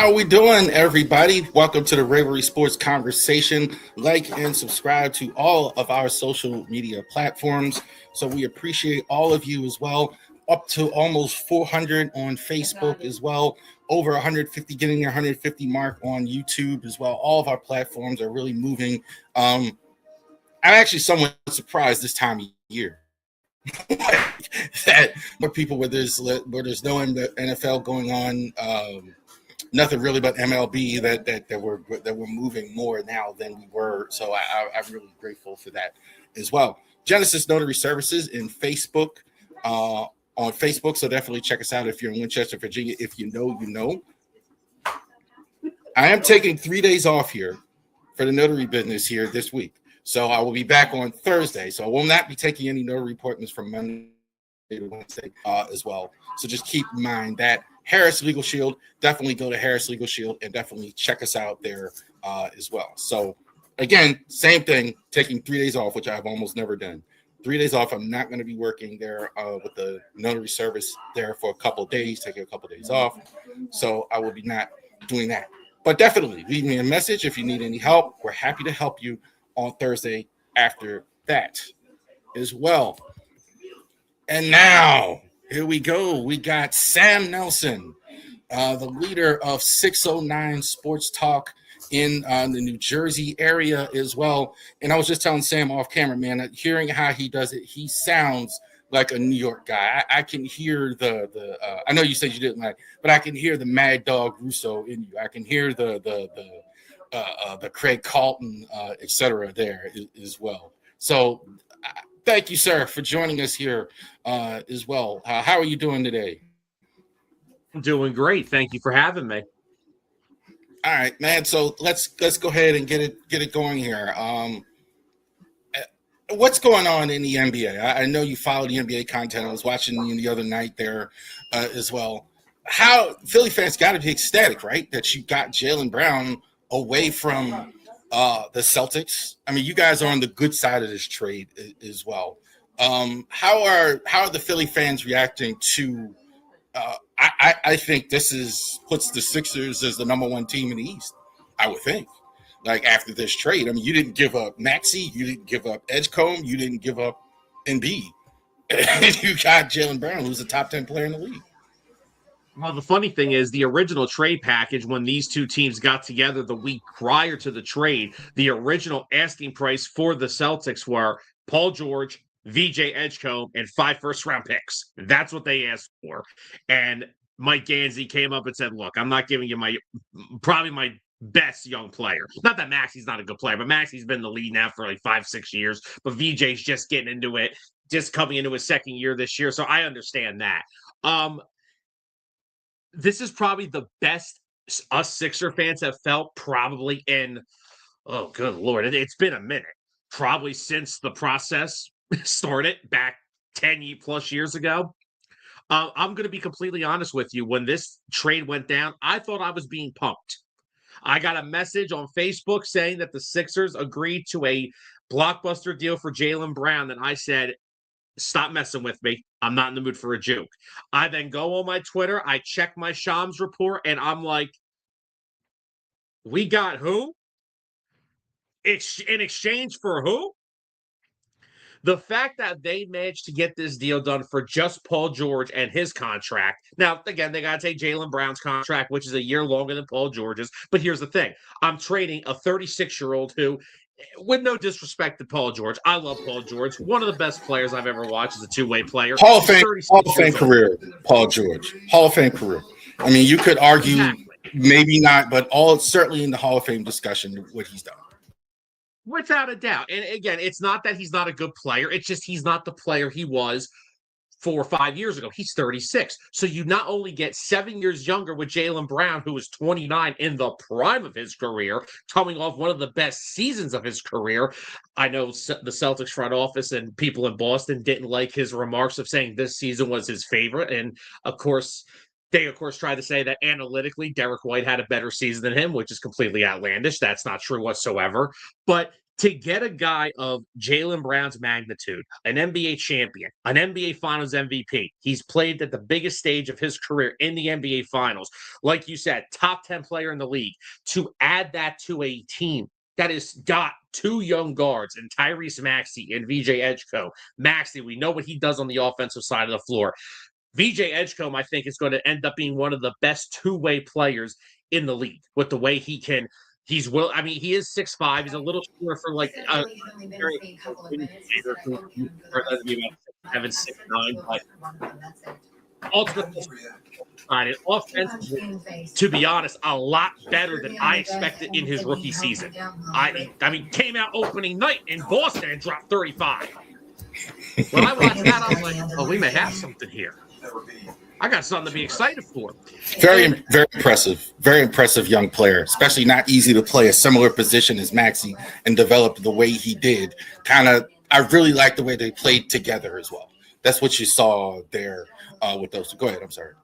How are we doing, everybody? Welcome to the Ravori Sports Conversation. Like and subscribe to all of our social media platforms. So we appreciate all of you as well. Up to almost 400 on Facebook as well. Over 150, getting their 150 mark on YouTube as well. All of our platforms are really moving. I'm actually somewhat surprised this time of year. That more people where there's no NFL going on. Nothing really but MLB that we're moving more now than we were. So I'm really grateful for that as well. Genesis Notary Services in Facebook, on Facebook. So definitely check us out if you're in Winchester, Virginia. If you know, you know. I am taking 3 days off here for the notary business here this week. So I will be back on Thursday. So I will not be taking any notary appointments from Monday to Wednesday as well. So just keep in mind that. Harris Legal Shield, definitely go to Harris Legal Shield and definitely check us out there as well. So again, same thing, taking 3 days off, which I've almost never done. 3 days off. I'm not going to be working there with the notary service there for a couple of days, taking a couple of days off. So I will be not doing that. But definitely leave me a message if you need any help. We're happy to help you on Thursday after that as well. And now, here we go. We got Sam Nelson, the leader of 609 Sports Talk in the New Jersey area as well. And I was just telling Sam off camera, man, hearing how he does it, he sounds like a New York guy. I can hear I know you said you didn't like, but I can hear the Mad Dog Russo in you. I can hear the Craig Carlton, et cetera, there as well. So thank you, sir, for joining us here as well. How are you doing today? I'm doing great. Thank you for having me. All right, man. So let's go ahead and get it going here. What's going on in the NBA? I know you follow the NBA content. I was watching you the other night there as well. How Philly fans got to be ecstatic, right? That you got Jaylen Brown away from the Celtics. I mean, you guys are on the good side of this trade as well. How are the Philly fans reacting to? I think this puts the Sixers as the number one team in the East. I would think. Like after this trade, I mean, you didn't give up Maxey, you didn't give up Edgecombe, you didn't give up Embiid. You got Jaylen Brown, who's a top 10 player in the league. Well, the funny thing is the original trade package, when these two teams got together the week prior to the trade, the original asking price for the Celtics were Paul George, VJ Edgecombe, and 5 first-round picks. That's what they asked for. And Mike Gansey came up and said, look, I'm not giving you probably my best young player. Not that Maxey's not a good player, but Maxey's been in the league now for like 5-6 years. But VJ's just getting into it, just coming into his second year this year. So I understand that. This is probably the best us Sixer fans have felt probably in, oh, good Lord, it's been a minute. Probably since the process started back 10 plus years ago. I'm going to be completely honest with you. When this trade went down, I thought I was being punked. I got a message on Facebook saying that the Sixers agreed to a blockbuster deal for Jaylen Brown, and I said, stop messing with me. I'm not in the mood for a juke. I then go on my Twitter, I check my Shams report, and I'm like, we got who? In exchange for who? The fact that they managed to get this deal done for just Paul George and his contract. Now, again, they got to take Jaylen Brown's contract, which is a year longer than Paul George's. But here's the thing. I'm trading a 36-year-old who, with no disrespect to Paul George, I love Paul George. One of the best players I've ever watched as a two-way player. Hall of Fame career, Paul George. Hall of Fame career. I mean, you could argue maybe not, but certainly in the Hall of Fame discussion what he's done. Without a doubt. And again, it's not that he's not a good player. It's just he's not the player he was 4 or 5 years ago. He's 36. So you not only get 7 years younger with Jaylen Brown, who is 29 in the prime of his career, coming off one of the best seasons of his career. I know the Celtics front office and people in Boston didn't like his remarks of saying this season was his favorite. And of course, they, tried to say that analytically, Derek White had a better season than him, which is completely outlandish. That's not true whatsoever. But to get a guy of Jaylen Brown's magnitude, an NBA champion, an NBA Finals MVP, he's played at the biggest stage of his career in the NBA Finals. Like you said, top 10 player in the league. To add that to a team that has got two young guards and Tyrese Maxey and VJ Edgecombe. Maxey, we know what he does on the offensive side of the floor. VJ Edgecombe, I think, is going to end up being one of the best two-way players in the league with the way he can. I mean, he is 6'5". He's a little shorter for like a very indicator who doesn't be about 7, 6'9", but ultimately, offensively, to be honest, a lot better than I expected in his rookie season. I mean, came out opening night in Boston and dropped 35. When I watched that, I was like, oh, we may have something here. I got something to be excited for. Very impressive. Very impressive young player, especially not easy to play a similar position as Maxey and develop the way he did. I really like the way they played together as well. That's what you saw there with those. Go ahead. I'm sorry.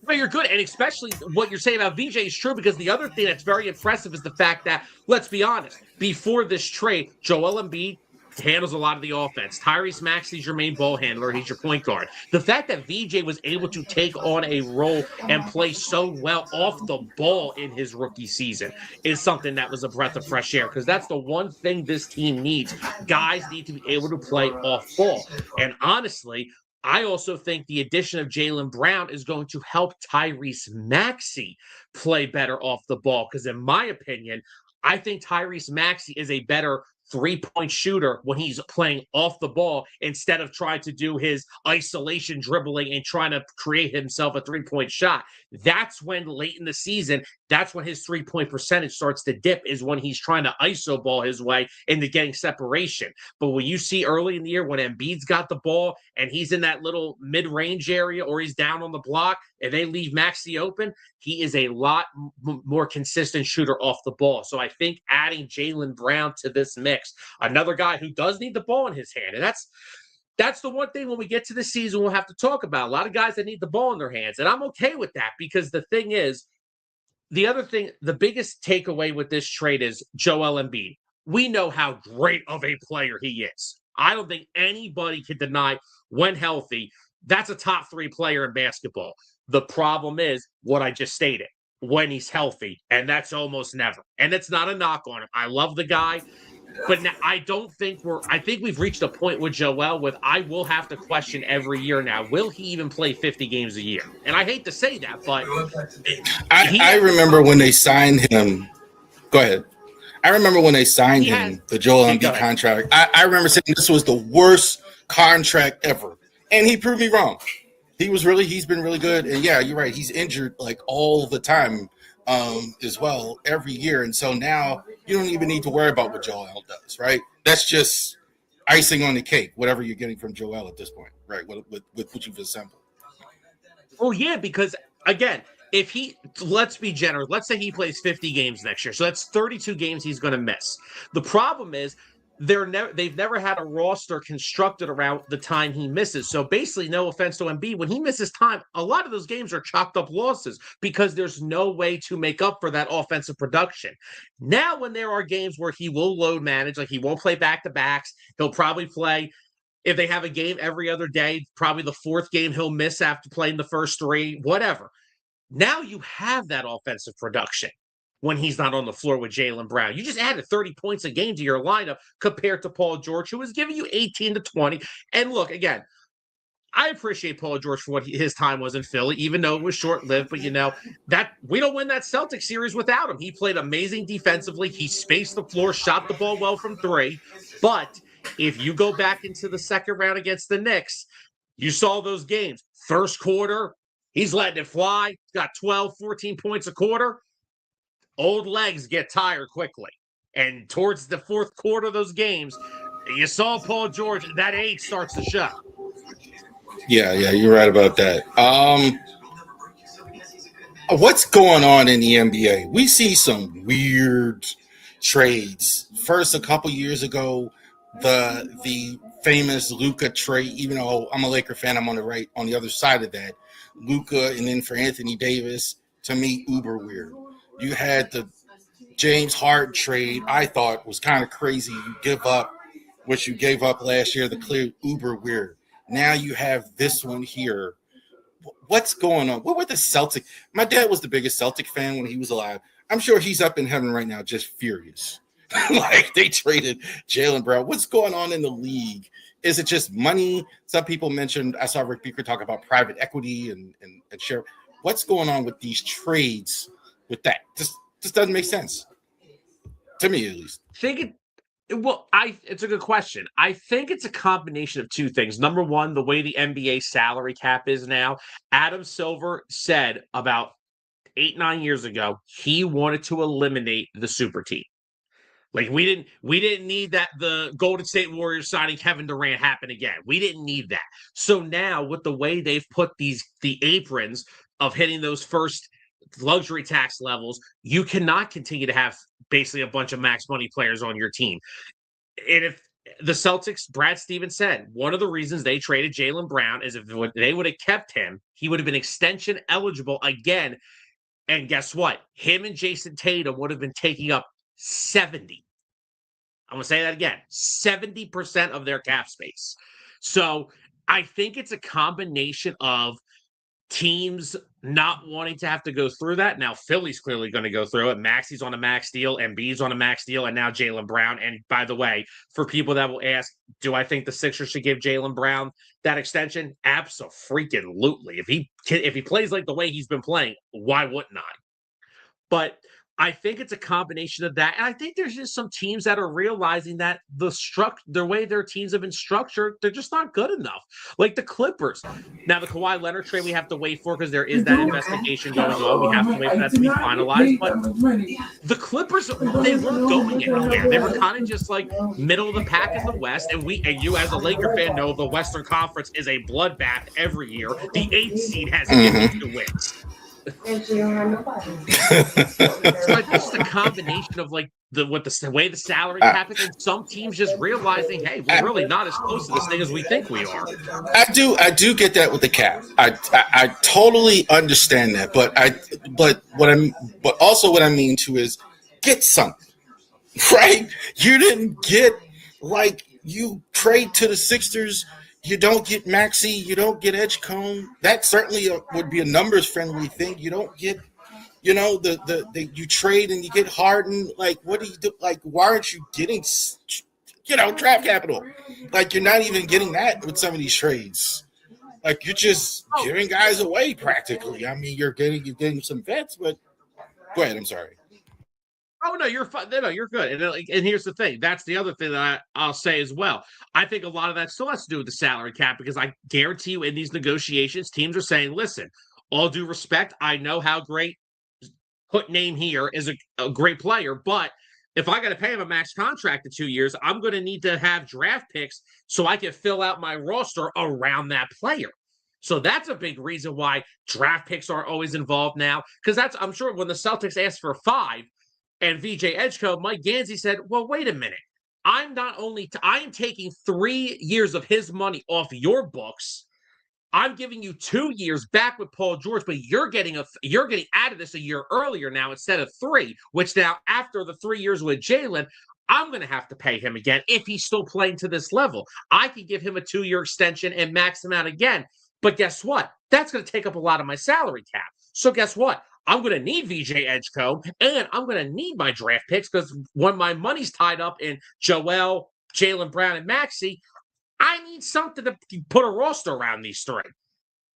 Well, you're good. And especially what you're saying about VJ is true, because the other thing that's very impressive is the fact that, let's be honest, before this trade, Joel Embiid handles a lot of the offense. Tyrese Maxey's your main ball handler. He's your point guard. The fact that VJ was able to take on a role and play so well off the ball in his rookie season is something that was a breath of fresh air, because that's the one thing this team needs. Guys need to be able to play off ball. And honestly, I also think the addition of Jaylen Brown is going to help Tyrese Maxey play better off the ball, because in my opinion, I think Tyrese Maxey is a better three-point shooter when he's playing off the ball instead of trying to do his isolation dribbling and trying to create himself a three-point shot. That's when late in the season, that's when his three-point percentage starts to dip, is when he's trying to iso ball his way into getting separation. But when you see early in the year when Embiid's got the ball and he's in that little mid-range area or he's down on the block and they leave Maxey open, he is a lot more consistent shooter off the ball. So I think adding Jaylen Brown to this mix, another guy who does need the ball in his hand, and that's the one thing when we get to the season we'll have to talk about. A lot of guys that need the ball in their hands, and I'm okay with that, because the thing is, the other thing, the biggest takeaway with this trade is Joel Embiid. We know how great of a player he is. I don't think anybody can deny, when healthy, that's a top 3 player in basketball. The problem is what I just stated, when he's healthy, and that's almost never. And it's not a knock on him. I love the guy. But now, I think we've reached a point with Joel with I will have to question every year now, will he even play 50 games a year? And I hate to say that, but I remember when they signed him. Go ahead. I remember when they signed him, the Joel Embiid contract. I remember saying this was the worst contract ever. And he proved me wrong. He's been really good. And yeah, you're right. He's injured like all the time as well every year. And so now you don't even need to worry about what Joel does, right? That's just icing on the cake, whatever you're getting from Joel at this point, right? With what you've assembled. Oh, yeah, because again, let's be generous. Let's say he plays 50 games next year. So that's 32 games he's going to miss. The problem is they've never had a roster constructed around the time he misses. So basically, no offense to Embiid, when he misses time, a lot of those games are chalked up losses because there's no way to make up for that offensive production. Now, when there are games where he will load manage, like he won't play back-to-backs, he'll probably play, if they have a game every other day, probably the 4th game he'll miss after playing the first 3, whatever. Now you have that offensive production when he's not on the floor with Jaylen Brown. You just added 30 points a game to your lineup compared to Paul George, who was giving you 18 to 20. And look, again, I appreciate Paul George for what his time was in Philly, even though it was short-lived. But, that we don't win that Celtics series without him. He played amazing defensively. He spaced the floor, shot the ball well from 3. But if you go back into the second round against the Knicks, you saw those games. First quarter, he's letting it fly. He's got 12, 14 points a quarter. Old legs get tired quickly. And towards the 4th quarter of those games, you saw Paul George, that age starts to show. Yeah, you're right about that. What's going on in the NBA? We see some weird trades. First, a couple years ago, the famous Luka trade, even though I'm a Laker fan, I'm on the other side of that. Luka, and then for Anthony Davis, to me, uber weird. You had the James Harden trade, I thought was kind of crazy. You give up what you gave up last year, the clear uber weird. Now you have this one here. What's going on? What were the Celtic? My dad was the biggest Celtic fan when he was alive. I'm sure he's up in heaven right now, just furious. Like they traded Jaylen Brown. What's going on in the league? Is it just money? Some people mentioned, I saw Rick Beaker talk about private equity and share. What's going on with these trades with that? Just doesn't make sense. To me, at least. It's a good question. I think it's a combination of two things. Number one, the way the NBA salary cap is now. Adam Silver said about 8-9 years ago, he wanted to eliminate the super team. Like we didn't need that the Golden State Warriors signing Kevin Durant happen again. We didn't need that. So now with the way they've put the aprons of hitting those first luxury tax levels, you cannot continue to have basically a bunch of max money players on your team. And if the Celtics, Brad Stevens said, one of the reasons they traded Jaylen Brown is if they would have kept him, he would have been extension eligible again. And guess what? Him and Jason Tatum would have been taking up 70. I'm going to say that again, 70% of their cap space. So I think it's a combination of teams not wanting to have to go through that. Now, Philly's clearly going to go through it. Maxey's on a max deal, Embiid's on a max deal, and now Jaylen Brown. And by the way, for people that will ask, do I think the Sixers should give Jaylen Brown that extension? Abso-freaking-lutely. If he plays like the way he's been playing, why wouldn't I? But I think it's a combination of that. And I think there's just some teams that are realizing that the way their teams have been structured, they're just not good enough. Like the Clippers. Now, the Kawhi Leonard trade we have to wait for because there is that investigation going on. We have to wait for that to be finalized. But the Clippers, they weren't going anywhere. They were kind of just like middle of the pack in the West. And you as a Laker fan know the Western Conference is a bloodbath every year. The 8th seed has 52 wins. So it's just a combination of like the way the salary cap is, and some teams just realizing, hey, we're really not as close to this thing as we think we are. I do get that with the cap. I totally understand that, but also what I mean too is get something, right? You didn't get like you trade to the Sixers. You don't get Maxey. You don't get Edgecombe. That certainly would be a numbers-friendly thing. You don't get, you trade and you get Harden. Like, what do you do? Like, why aren't you getting, draft capital? Like, you're not even getting that with some of these trades. Like, you're just giving guys away practically. I mean, you're getting some vets, but go ahead. I'm sorry. Oh, no, you're fine. No, you're good. And here's the thing. That's the other thing that I'll say as well. I think a lot of that still has to do with the salary cap because I guarantee you in these negotiations, teams are saying, listen, all due respect, I know how great put name here is a great player, but if I got to pay him a max contract in 2 years, I'm going to need to have draft picks so I can fill out my roster around that player. So that's a big reason why draft picks aren't always involved now because I'm sure when the Celtics asked for 5, and VJ Edgecombe, Mike Gansey said, well, wait a minute. I am taking 3 years of his money off your books. I'm giving you 2 years back with Paul George, but you're getting out of this a year earlier now instead of 3, which now after the 3 years with Jaylen, I'm going to have to pay him again if he's still playing to this level. I could give him a 2-year extension and max him out again. But guess what? That's going to take up a lot of my salary cap. So guess what? I'm going to need VJ Edgecombe, and I'm going to need my draft picks because when my money's tied up in Joel, Jaylen Brown, and Maxey, I need something to put a roster around these 3,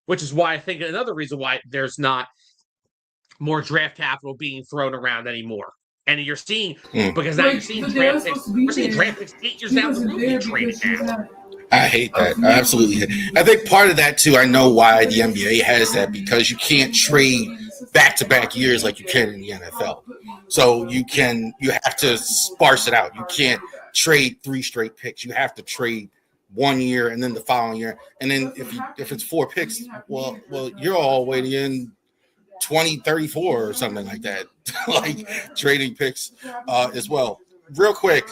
which is why I think another reason why there's not more draft capital being thrown around anymore. And you're seeing, because now you're seeing draft picks, we're seeing draft picks 8 years down the road being traded now. I hate that. I absolutely hate it. I think part of that, too, I know why the NBA has that, because you can't trade back-to-back years like you can in the NFL. So you have to sparse it out. You can't trade 3 straight picks. You have to trade 1 year and then the following year. And then if it's 4 picks, well, you're all waiting in 2034 or something like that, like trading picks as well. Real quick,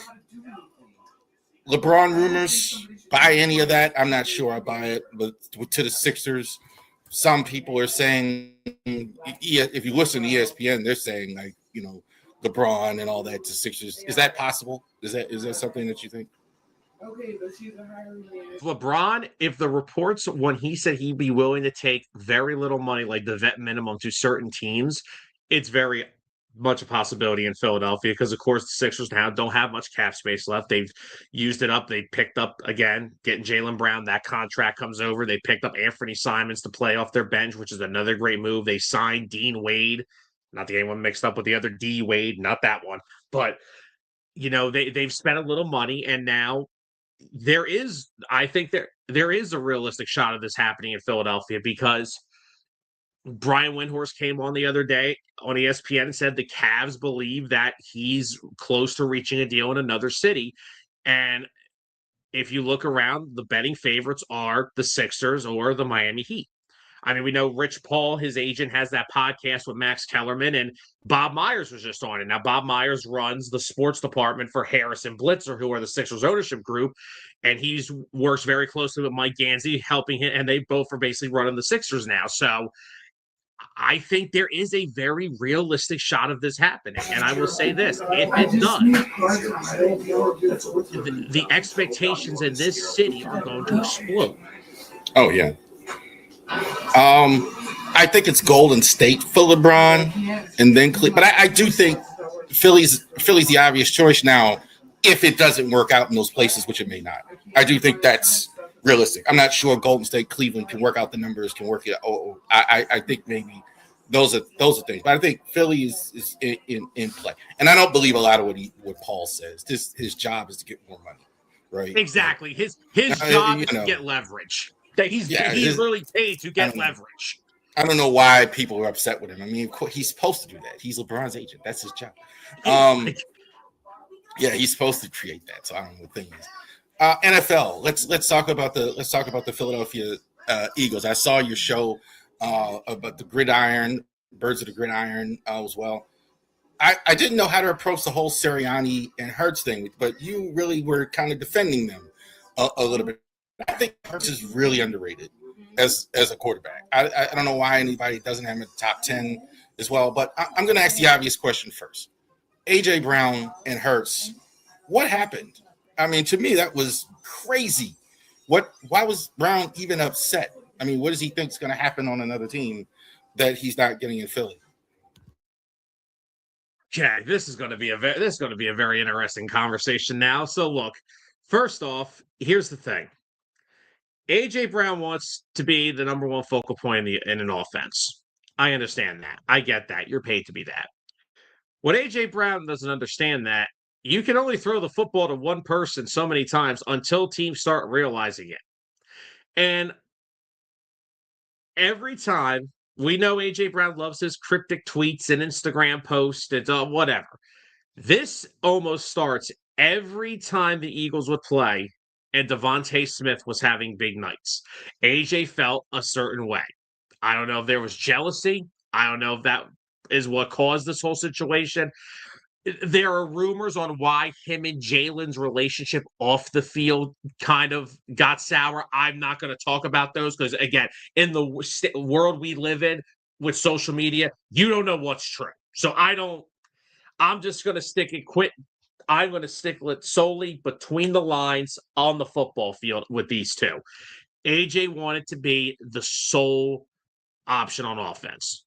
LeBron rumors, buy any of that? I'm not sure I buy it, but to the Sixers, some people are saying, if you listen to ESPN, they're saying LeBron and all that to Sixers. Is that possible? Is that something that you think? LeBron, if the reports when he said he'd be willing to take very little money, like the vet minimum, to certain teams, it's very much a possibility in Philadelphia because, of course, the Sixers now don't have much cap space left. They've used it up. They picked up, again, getting Jaylen Brown. That contract comes over. They picked up Anthony Simons to play off their bench, which is another great move. They signed Dean Wade. Not to get anyone mixed up with the other D Wade, not that one. But, they've spent a little money, and now I think there is a realistic shot of this happening in Philadelphia because Brian Windhorst came on the other day on ESPN and said the Cavs believe that he's close to reaching a deal in another city. And if you look around, the betting favorites are the Sixers or the Miami Heat. I mean, we know Rich Paul, his agent, has that podcast with Max Kellerman, and Bob Myers was just on it. Now, Bob Myers runs the sports department for Harris and Blitzer, who are the Sixers ownership group, and he's works very closely with Mike Gansey, helping him, and they both are basically running the Sixers now. So I think there is a very realistic shot of this happening. And I will say this, if it does, the expectations in this city are going to explode. Oh, yeah. I think it's Golden State for LeBron, and then But I do think Philly's the obvious choice now. If it doesn't work out in those places, which it may not, I do think that's realistic. I'm not sure Golden State, Cleveland can work out the numbers, can work it. I think maybe those are things, but I think Philly is in play, and I don't believe a lot of what Paul says. His job is to get more money, right? Exactly. His job is to get leverage. He's literally paid to get leverage. I don't know why people are upset with him. I mean, he's supposed to do that. He's LeBron's agent. That's his job. Yeah, he's supposed to create that. So I don't know what the thing is. NFL. Let's talk about the Philadelphia Eagles. I saw your show about the gridiron, Birds of the Gridiron as well. I didn't know how to approach the whole Sirianni and Hurts thing, but you really were kind of defending them a little bit. I think Hurts is really underrated as a quarterback. I don't know why anybody doesn't have him in the top 10 as well, but I'm going to ask the obvious question first. A.J. Brown and Hurts, what happened? I mean, to me, that was crazy. Why was Brown even upset? I mean, what does he think is going to happen on another team that he's not getting in Philly? Okay, this is going to be a very interesting conversation now. So look, first off, here's the thing. A.J. Brown wants to be the number one focal point in an offense. I understand that. I get that. You're paid to be that. What A.J. Brown doesn't understand that you can only throw the football to one person so many times until teams start realizing it. And every time, we know A.J. Brown loves his cryptic tweets and Instagram posts and whatever. This almost starts every time the Eagles would play and Devontae Smith was having big nights. A.J. felt a certain way. I don't know if there was jealousy. I don't know if that is what caused this whole situation. There are rumors on why him and Jalen's relationship off the field kind of got sour. I'm not going to talk about those because, again, in the world we live in with social media, you don't know what's true. So I'm just going to stick it solely between the lines on the football field with these two. AJ wanted to be the sole option on offense.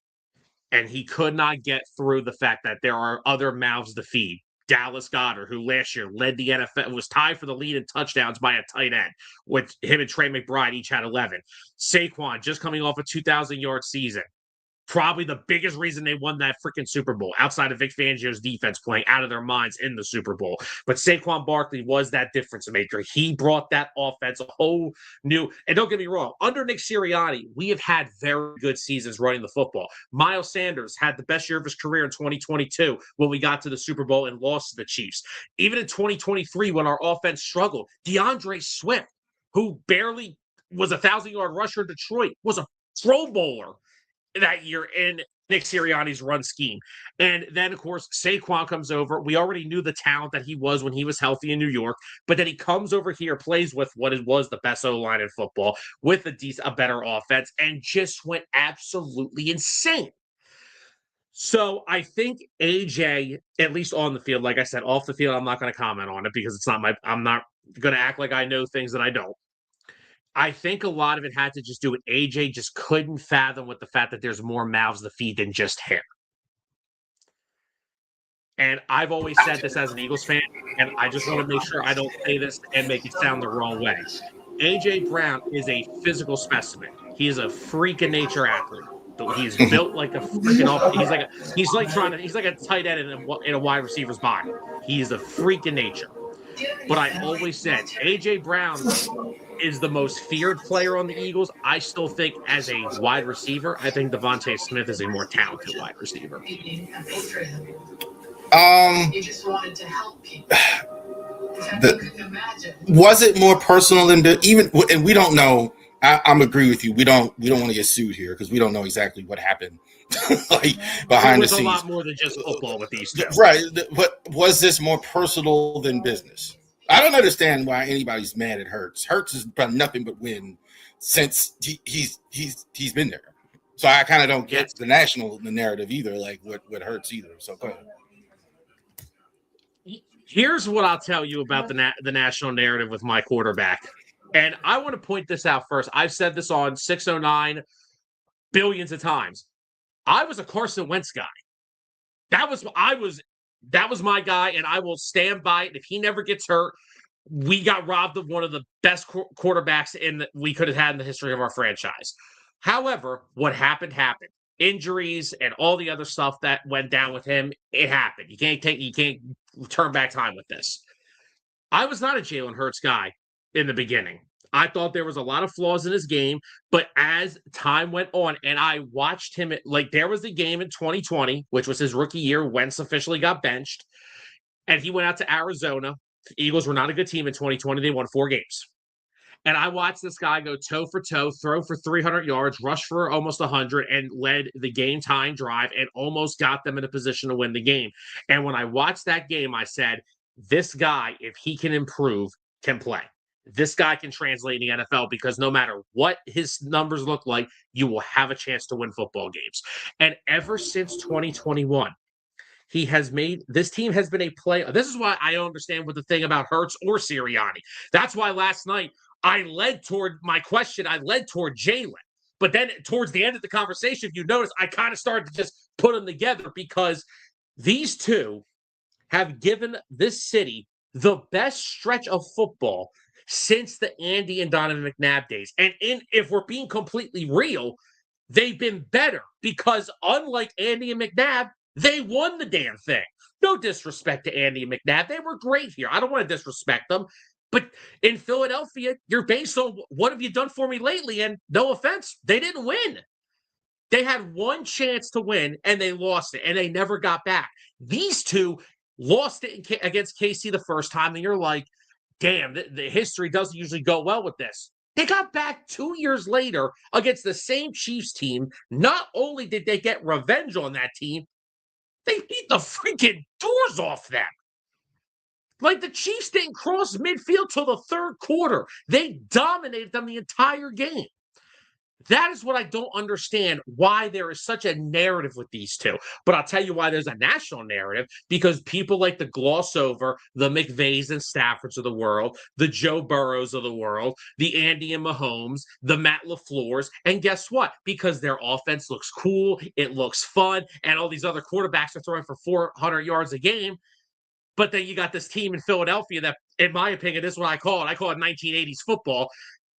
And he could not get through the fact that there are other mouths to feed. Dallas Goedert, who last year led the NFL, was tied for the lead in touchdowns by a tight end, with him and Trey McBride each had 11. Saquon, just coming off a 2,000-yard season. Probably the biggest reason they won that freaking Super Bowl, outside of Vic Fangio's defense playing out of their minds in the Super Bowl. But Saquon Barkley was that difference maker. He brought that offense a whole new, and don't get me wrong, under Nick Sirianni, we have had very good seasons running the football. Miles Sanders had the best year of his career in 2022 when we got to the Super Bowl and lost to the Chiefs. Even in 2023, when our offense struggled, DeAndre Swift, who barely was a 1,000-yard rusher in Detroit, was a Pro Bowler that year in Nick Sirianni's run scheme. And then, of course, Saquon comes over. We already knew the talent that he was when he was healthy in New York, but then he comes over here, plays with what was the best O-line in football, with a better offense, and just went absolutely insane. So I think AJ, at least on the field, like I said, off the field, I'm not going to comment on it because it's not I'm not going to act like I know things that I don't. I think a lot of it had to just do with AJ just couldn't fathom with the fact that there's more mouths to feed than just him. And I've always said this as an Eagles fan, and I just want to make sure I don't say this and make it sound the wrong way. AJ Brown is a physical specimen. He is a freak of nature athlete. He's built like a freaking. He's like a tight end in a wide receiver's body. He's a freak of nature. But I always said AJ Brown is the most feared player on the Eagles. I still think as a wide receiver, I think Devontae Smith is a more talented wide receiver. You just wanted to help people. Was it more personal than even? And we don't know. I'm agree with you. We don't want to get sued here because we don't know exactly what happened, like behind the scenes. A lot more than just football with these two, right? But was this more personal than business? I don't understand why anybody's mad at Hurts. Hurts has done nothing but win since he's been there. So I kind of don't get the narrative either, like what Hurts either. So go ahead. Here's what I'll tell you about the national narrative with my quarterback. And I want to point this out first. I've said this on 609 billions of times. I was a Carson Wentz guy. That was my guy, and I will stand by it. If he never gets hurt, we got robbed of one of the best quarterbacks we could have had in the history of our franchise. However, what happened. Injuries and all the other stuff that went down with him, it happened. You can't turn back time with this. I was not a Jalen Hurts guy in the beginning. I thought there was a lot of flaws in his game, but as time went on and I watched him, there was a game in 2020, which was his rookie year. Wentz officially got benched and he went out to Arizona. The Eagles were not a good team in 2020. They won 4 games. And I watched this guy go toe for toe, throw for 300 yards, rush for almost 100, and led the game-tying drive and almost got them in a position to win the game. And when I watched that game, I said, this guy, if he can improve, can play. This guy can translate in the NFL because no matter what his numbers look like, you will have a chance to win football games. And ever since 2021, this team has been a play. This is why I don't understand what the thing about Hurts or Sirianni. That's why last night I led toward Jalen. But then towards the end of the conversation, if you notice, I kind of started to just put them together because these two have given this city the best stretch of football since the Andy and Donovan McNabb days. And if we're being completely real, they've been better because unlike Andy and McNabb, they won the damn thing. No disrespect to Andy and McNabb. They were great here. I don't want to disrespect them. But in Philadelphia, you're based on what have you done for me lately? And no offense, they didn't win. They had one chance to win, and they lost it, and they never got back. These two lost it against KC the first time, and you're like, damn, the history doesn't usually go well with this. They got back 2 years later against the same Chiefs team. Not only did they get revenge on that team, they beat the freaking doors off them. Like the Chiefs didn't cross midfield till the third quarter. They dominated them the entire game. That is what I don't understand, why there is such a narrative with these two. But I'll tell you why there's a national narrative, because people like to gloss over the McVays and Staffords of the world, the Joe Burrows of the world, the Andy and Mahomes, the Matt LaFleurs. And guess what? Because their offense looks cool, it looks fun, and all these other quarterbacks are throwing for 400 yards a game. But then you got this team in Philadelphia that, in my opinion, this is what I call it. I call it 1980s football.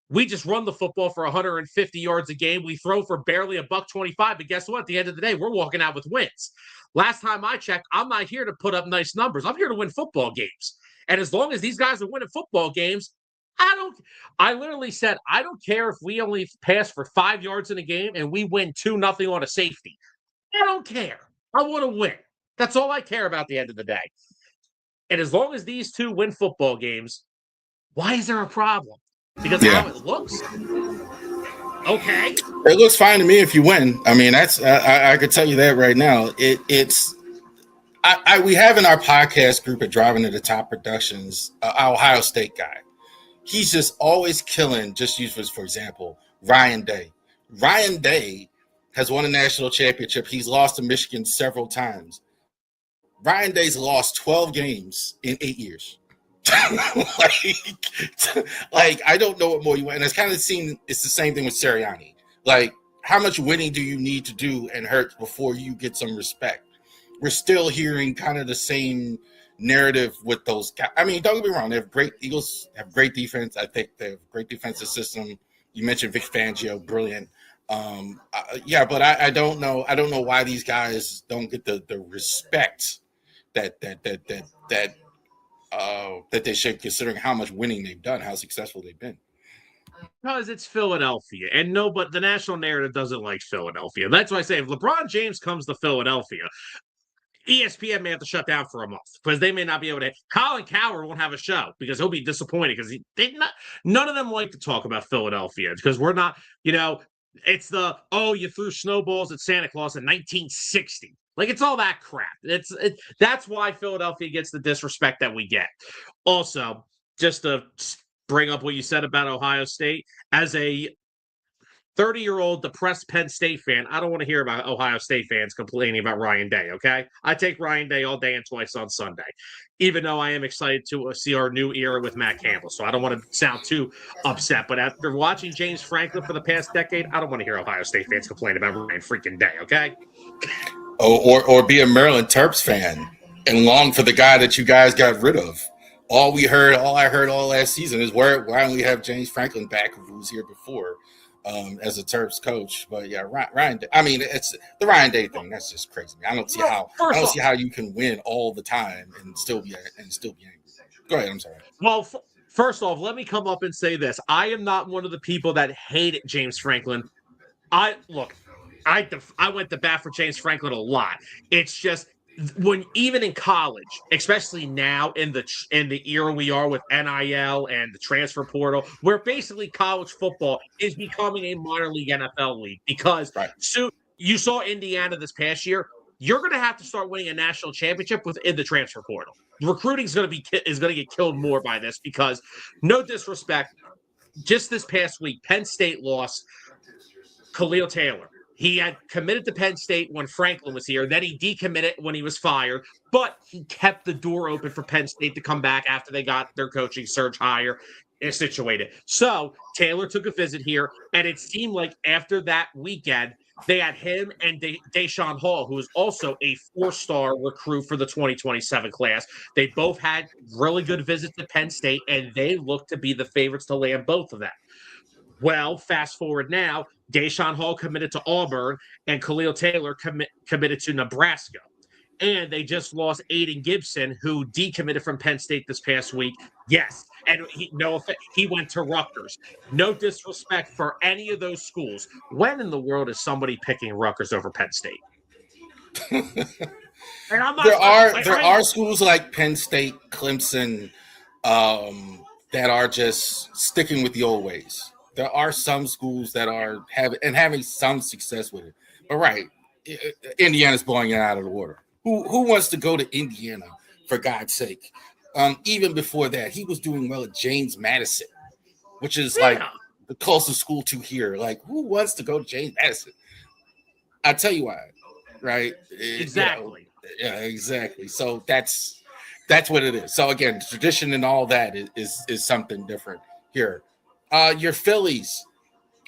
We just run the football for 150 yards a game. We throw for barely $125. But guess what? At the end of the day, we're walking out with wins. Last time I checked, I'm not here to put up nice numbers. I'm here to win football games. And as long as these guys are winning football games, I literally said, I don't care if we only pass for 5 yards in a game and we win 2-0 on a safety. I don't care. I want to win. That's all I care about at the end of the day. And as long as these two win football games, why is there a problem? Because how it looks? Okay. It looks fine to me if you win. I mean, that's I could tell you that right now. We have in our podcast group at Driving to the Top Productions, our Ohio State guy. He's just always killing, just use for example, Ryan Day. Ryan Day has won a national championship. He's lost to Michigan several times. Ryan Day's lost 12 games in 8 years. like, I don't know what more you want. And it's kind of seen, it's the same thing with Sirianni. Like, how much winning do you need to do and hurt before you get some respect? We're still hearing kind of the same narrative with those guys. I mean, don't get me wrong, they have great Eagles have great defense. I think they have a great defensive system. You mentioned Vic Fangio, brilliant. Yeah, but I don't know. I don't know why these guys don't get the respect that they should, considering how much winning they've done, how successful they've been. Because it's Philadelphia, and no, but the national narrative doesn't like Philadelphia. That's why I say if LeBron James comes to Philadelphia, ESPN may have to shut down for a month because they may not be able to. Colin Cowherd won't have a show because he'll be disappointed because none of them like to talk about Philadelphia because we're not, it's the, oh, you threw snowballs at Santa Claus in 1960. Like, it's all that crap. That's why Philadelphia gets the disrespect that we get. Also, just to bring up what you said about Ohio State, as a 30-year-old depressed Penn State fan, I don't want to hear about Ohio State fans complaining about Ryan Day, okay? I take Ryan Day all day and twice on Sunday, even though I am excited to see our new era with Matt Campbell, so I don't want to sound too upset, but after watching James Franklin for the past decade, I don't want to hear Ohio State fans complain about Ryan freaking Day, okay? Oh, or be a Maryland Terps fan and long for the guy that you guys got rid of. All I heard all last season is why don't we have James Franklin back, who was here before, as a Terps coach? But yeah, Ryan. I mean, it's the Ryan Day thing. That's just crazy. I don't see how you can win all the time and still be angry. Go ahead. I'm sorry. Well, first off, let me come up and say this: I am not one of the people that hated James Franklin. I went to bat for James Franklin a lot. It's just when even in college, especially now in the era we are with NIL and the transfer portal, where basically college football is becoming a minor league NFL league because so you saw Indiana this past year. You're going to have to start winning a national championship within the transfer portal. Recruiting is going to get killed more by this because, no disrespect, just this past week, Penn State lost Khalil Taylor. He had committed to Penn State when Franklin was here. Then he decommitted when he was fired. But he kept the door open for Penn State to come back after they got their coaching search hire situated. So Taylor took a visit here, and it seemed like after that weekend, they had him and Deshaun Hall, who is also a 4-star recruit for the 2027 class. They both had really good visits to Penn State, and they looked to be the favorites to land both of them. Well, fast forward now, Deshaun Hall committed to Auburn and Khalil Taylor committed to Nebraska. And they just lost Aiden Gibson, who decommitted from Penn State this past week. Yes, and he went to Rutgers. No disrespect for any of those schools. When in the world is somebody picking Rutgers over Penn State? And I'm not, there are schools like Penn State, Clemson, that are just sticking with the old ways. There are some schools that are having some success with it. But right, Indiana's blowing it out of the water. Who wants to go to Indiana, for God's sake? Even before that, he was doing well at James Madison, which is like the closest school to here. Like, who wants to go to James Madison? I'll tell you why, right? Exactly. Yeah, exactly. So that's what it is. So again, tradition and all that is something different here. Your Phillies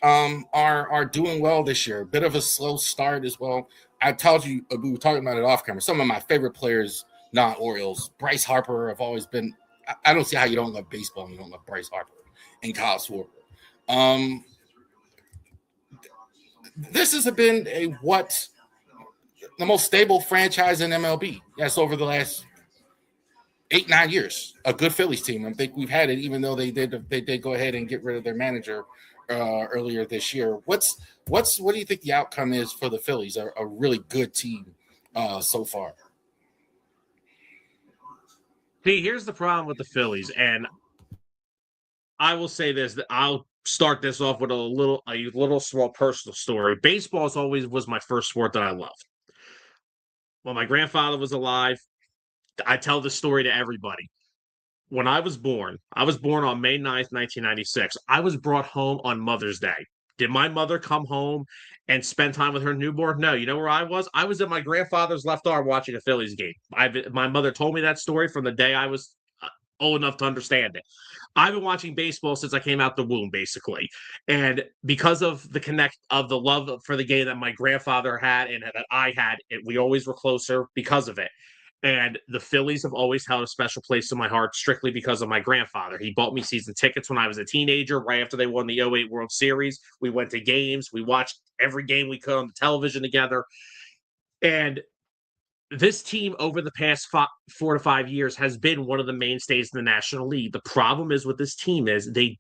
are doing well this year. A bit of a slow start as well. I told you, we were talking about it off camera. Some of my favorite players, not Orioles, Bryce Harper, have always been. I don't see how you don't love baseball and you don't love Bryce Harper and Kyle Schwarber. This has been the most stable franchise in MLB. That's over the last 8-9 years. A good Phillies team. I think we've had it, even though they did go ahead and get rid of their manager earlier this year. What do you think the outcome is for the Phillies? A really good team so far. See, here's the problem with the Phillies, and I will say this: that I'll start this off with a little small personal story. Baseball always was my first sport that I loved. When my grandfather was alive, I tell this story to everybody. When I was born on May 9th, 1996. I was brought home on Mother's Day. Did my mother come home and spend time with her newborn? No. You know where I was? I was at my grandfather's left arm watching a Phillies game. My mother told me that story from the day I was old enough to understand it. I've been watching baseball since I came out the womb, basically. And because of the love for the game that my grandfather had and that I had, we always were closer because of it. And the Phillies have always held a special place in my heart strictly because of my grandfather. He bought me season tickets when I was a teenager, right after they won the '08 World Series. We went to games. We watched every game we could on the television together. And this team over the past 4 to 5 years has been one of the mainstays in the National League. The problem is with this team is the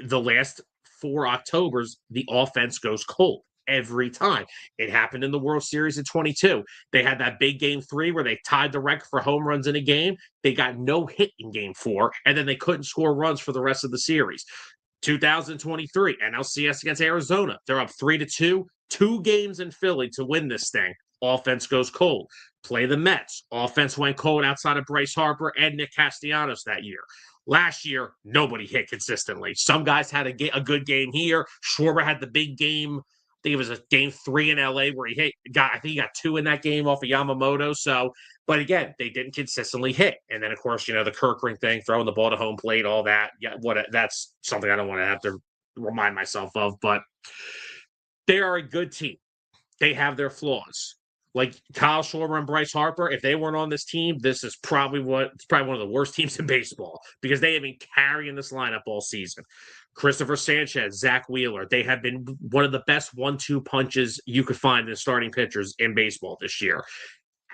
last 4 Octobers, the offense goes cold every time. It happened in the World Series in 22. They had that big game 3 where they tied the record for home runs in a game. They got no hit in game 4, and then they couldn't score runs for the rest of the series. 2023, NLCS against Arizona. They're up 3-2, 2 games in Philly to win this thing. Offense goes cold. Play the Mets. Offense went cold outside of Bryce Harper and Nick Castellanos that year. Last year, nobody hit consistently. Some guys had a good game here. Schwarber had the big game. I think it was a game 3 in LA where I think he got 2 in that game off of Yamamoto. So, but again, they didn't consistently hit. And then, of course, the Kirkring thing, throwing the ball to home plate, all that. Yeah, that's something I don't want to have to remind myself of. But they are a good team. They have their flaws. Like Kyle Schwarber and Bryce Harper, if they weren't on this team, it's probably one of the worst teams in baseball because they have been carrying this lineup all season. Christopher Sanchez, Zach Wheeler, they have been one of the best 1-2 punches you could find in starting pitchers in baseball this year.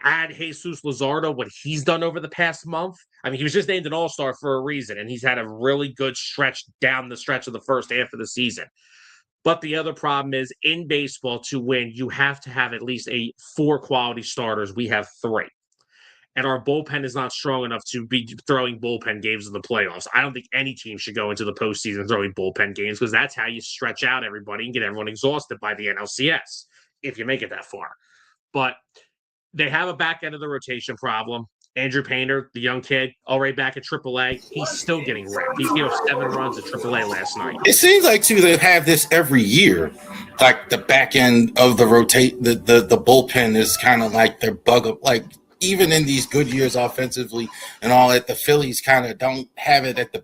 Add Jesus Luzardo, what he's done over the past month. I mean, he was just named an all-star for a reason, and he's had a really good stretch down the stretch of the first half of the season. But the other problem is in baseball, to win, you have to have at least 4 quality starters. We have 3. And our bullpen is not strong enough to be throwing bullpen games in the playoffs. I don't think any team should go into the postseason throwing bullpen games because that's how you stretch out everybody and get everyone exhausted by the NLCS if you make it that far. But they have a back end of the rotation problem. Andrew Painter, the young kid, already back at AAA, he's still getting wrecked. He gave up 7 runs at AAA last night. It seems like too they have this every year. Like the back end of the the bullpen is kind of like their bug up. Like even in these good years offensively and all that, the Phillies kind of don't have it at the.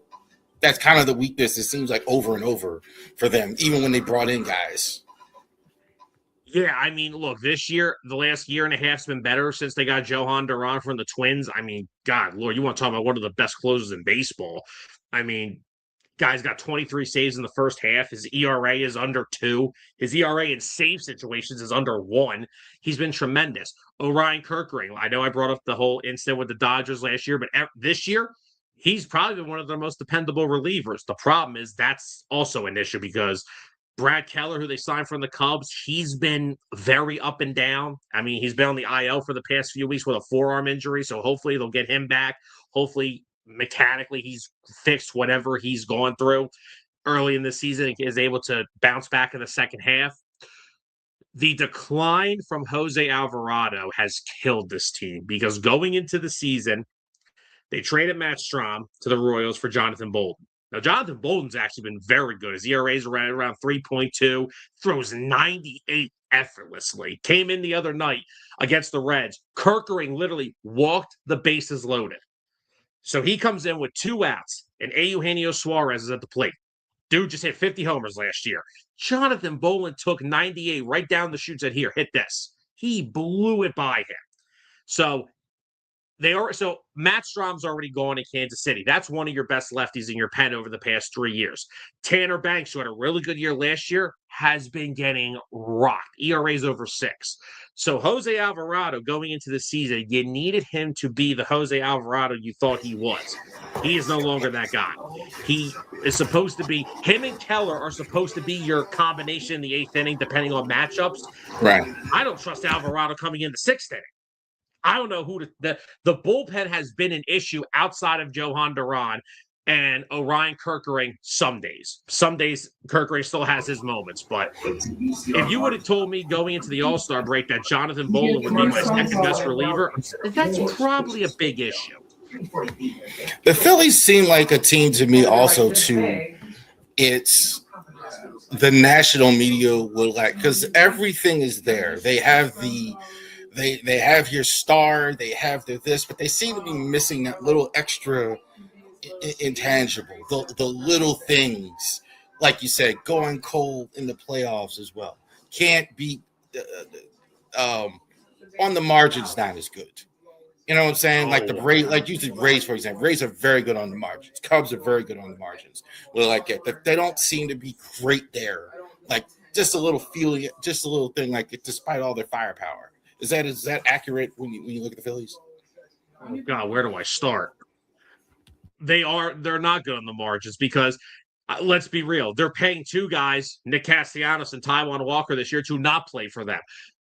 That's kind of the weakness. It seems like over and over for them, even when they brought in guys. Yeah, I mean, look, this year, the last year and a half's been better since they got Johan Duran from the Twins. I mean, God, Lord, you want to talk about one of the best closers in baseball. I mean, guy's got 23 saves in the first half. His ERA is under 2. His ERA in save situations is under 1. He's been tremendous. Orion Kirkring, I know I brought up the whole incident with the Dodgers last year, but this year, he's probably been one of their most dependable relievers. The problem is that's also an issue because Brad Keller, who they signed from the Cubs, he's been very up and down. I mean, he's been on the IL for the past few weeks with a forearm injury, so hopefully they'll get him back. Hopefully, mechanically, he's fixed whatever he's gone through early in the season and is able to bounce back in the second half. The decline from Jose Alvarado has killed this team because going into the season, they traded Matt Strahm to the Royals for Jonathan Bolden. Now, Jonathan Bolden's actually been very good. His ERA is around 3.2, throws 98 effortlessly. Came in the other night against the Reds. Kirkering literally walked the bases loaded. So he comes in with 2 outs, and Eugenio Suarez is at the plate. Dude just hit 50 homers last year. Jonathan Bolden took 98 right down the chute, said, here, hit this. He blew it by him. So Matt Strahm's already gone in Kansas City. That's one of your best lefties in your pen over the past 3 years. Tanner Banks, who had a really good year last year, has been getting rocked. ERA's over 6. So Jose Alvarado going into the season, you needed him to be the Jose Alvarado you thought he was. He is no longer that guy. He is supposed to be, him and Keller are supposed to be your combination in the 8th inning, depending on matchups. Right. I don't trust Alvarado coming in the 6th inning. I don't know who the bullpen has been an issue outside of Johan Duran and Orion Kirkering some days. Some days Kirkering still has his moments, but if you would have told me going into the All-Star break that Jonathan Bolden would be my second best reliever, that's probably a big issue. The Phillies seem like a team to me also too. It's the national media will like, because everything is there. They have they have your star, they have their this, but they seem to be missing that little extra intangible, the little things, like you said, going cold in the playoffs as well. Can't be um, on the margins, not as good. You know what I'm saying? Like the Oh, Rays, like you said, Rays, for example. Rays are very good on the margins. Cubs are very good on the margins. Well, like that, they don't seem to be great there. Like just a little feeling, just a little thing. Like despite all their firepower, is that accurate when you look at the Phillies? oh God, where do I start? They're not good on the margins because let's be real, they're paying two guys, Nick Castellanos and Taijuan Walker, this year to not play for them.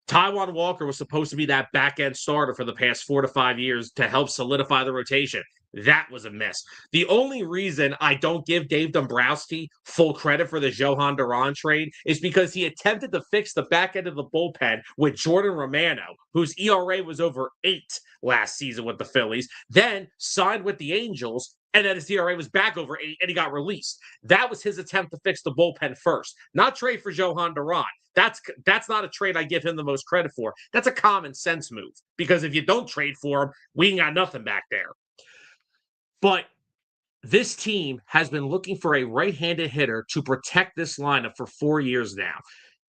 Taijuan Walker was supposed to be that back end starter for the past 4 to 5 years to help solidify the rotation. That was a miss. The only reason I don't give Dave Dombrowski full credit for the Johan Duran trade is because he attempted to fix the back end of the bullpen with Jordan Romano, whose ERA was over 8 last season with the Phillies, then signed with the Angels, and then his ERA was back over 8 and he got released. That was his attempt to fix the bullpen first, not trade for Johan Duran. That's not a trade I give him the most credit for. That's a common sense move because if you don't trade for him, we ain't got nothing back there. But this team has been looking for a right-handed hitter to protect this lineup for 4 years now.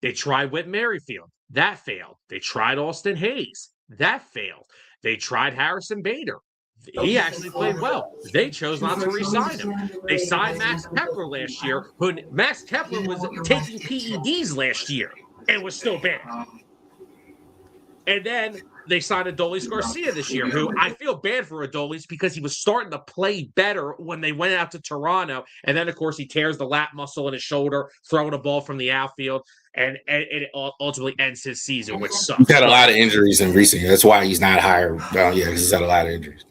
They tried Whit Merrifield. That failed. They tried Austin Hayes. That failed. They tried Harrison Bader. He actually played well. They chose not to re-sign him. They signed Max Kepler last year, who Max Kepler was taking PEDs last year and was still bad. And then they signed Adolis Garcia this year, who I feel bad for Adolis because he was starting to play better when they went out to Toronto. And then, of course, he tears the lat muscle in his shoulder, throwing a ball from the outfield, and it ultimately ends his season, which sucks. He's had a lot of injuries in recent years. That's why he's not higher. Well, yeah, because he's had a lot of injuries.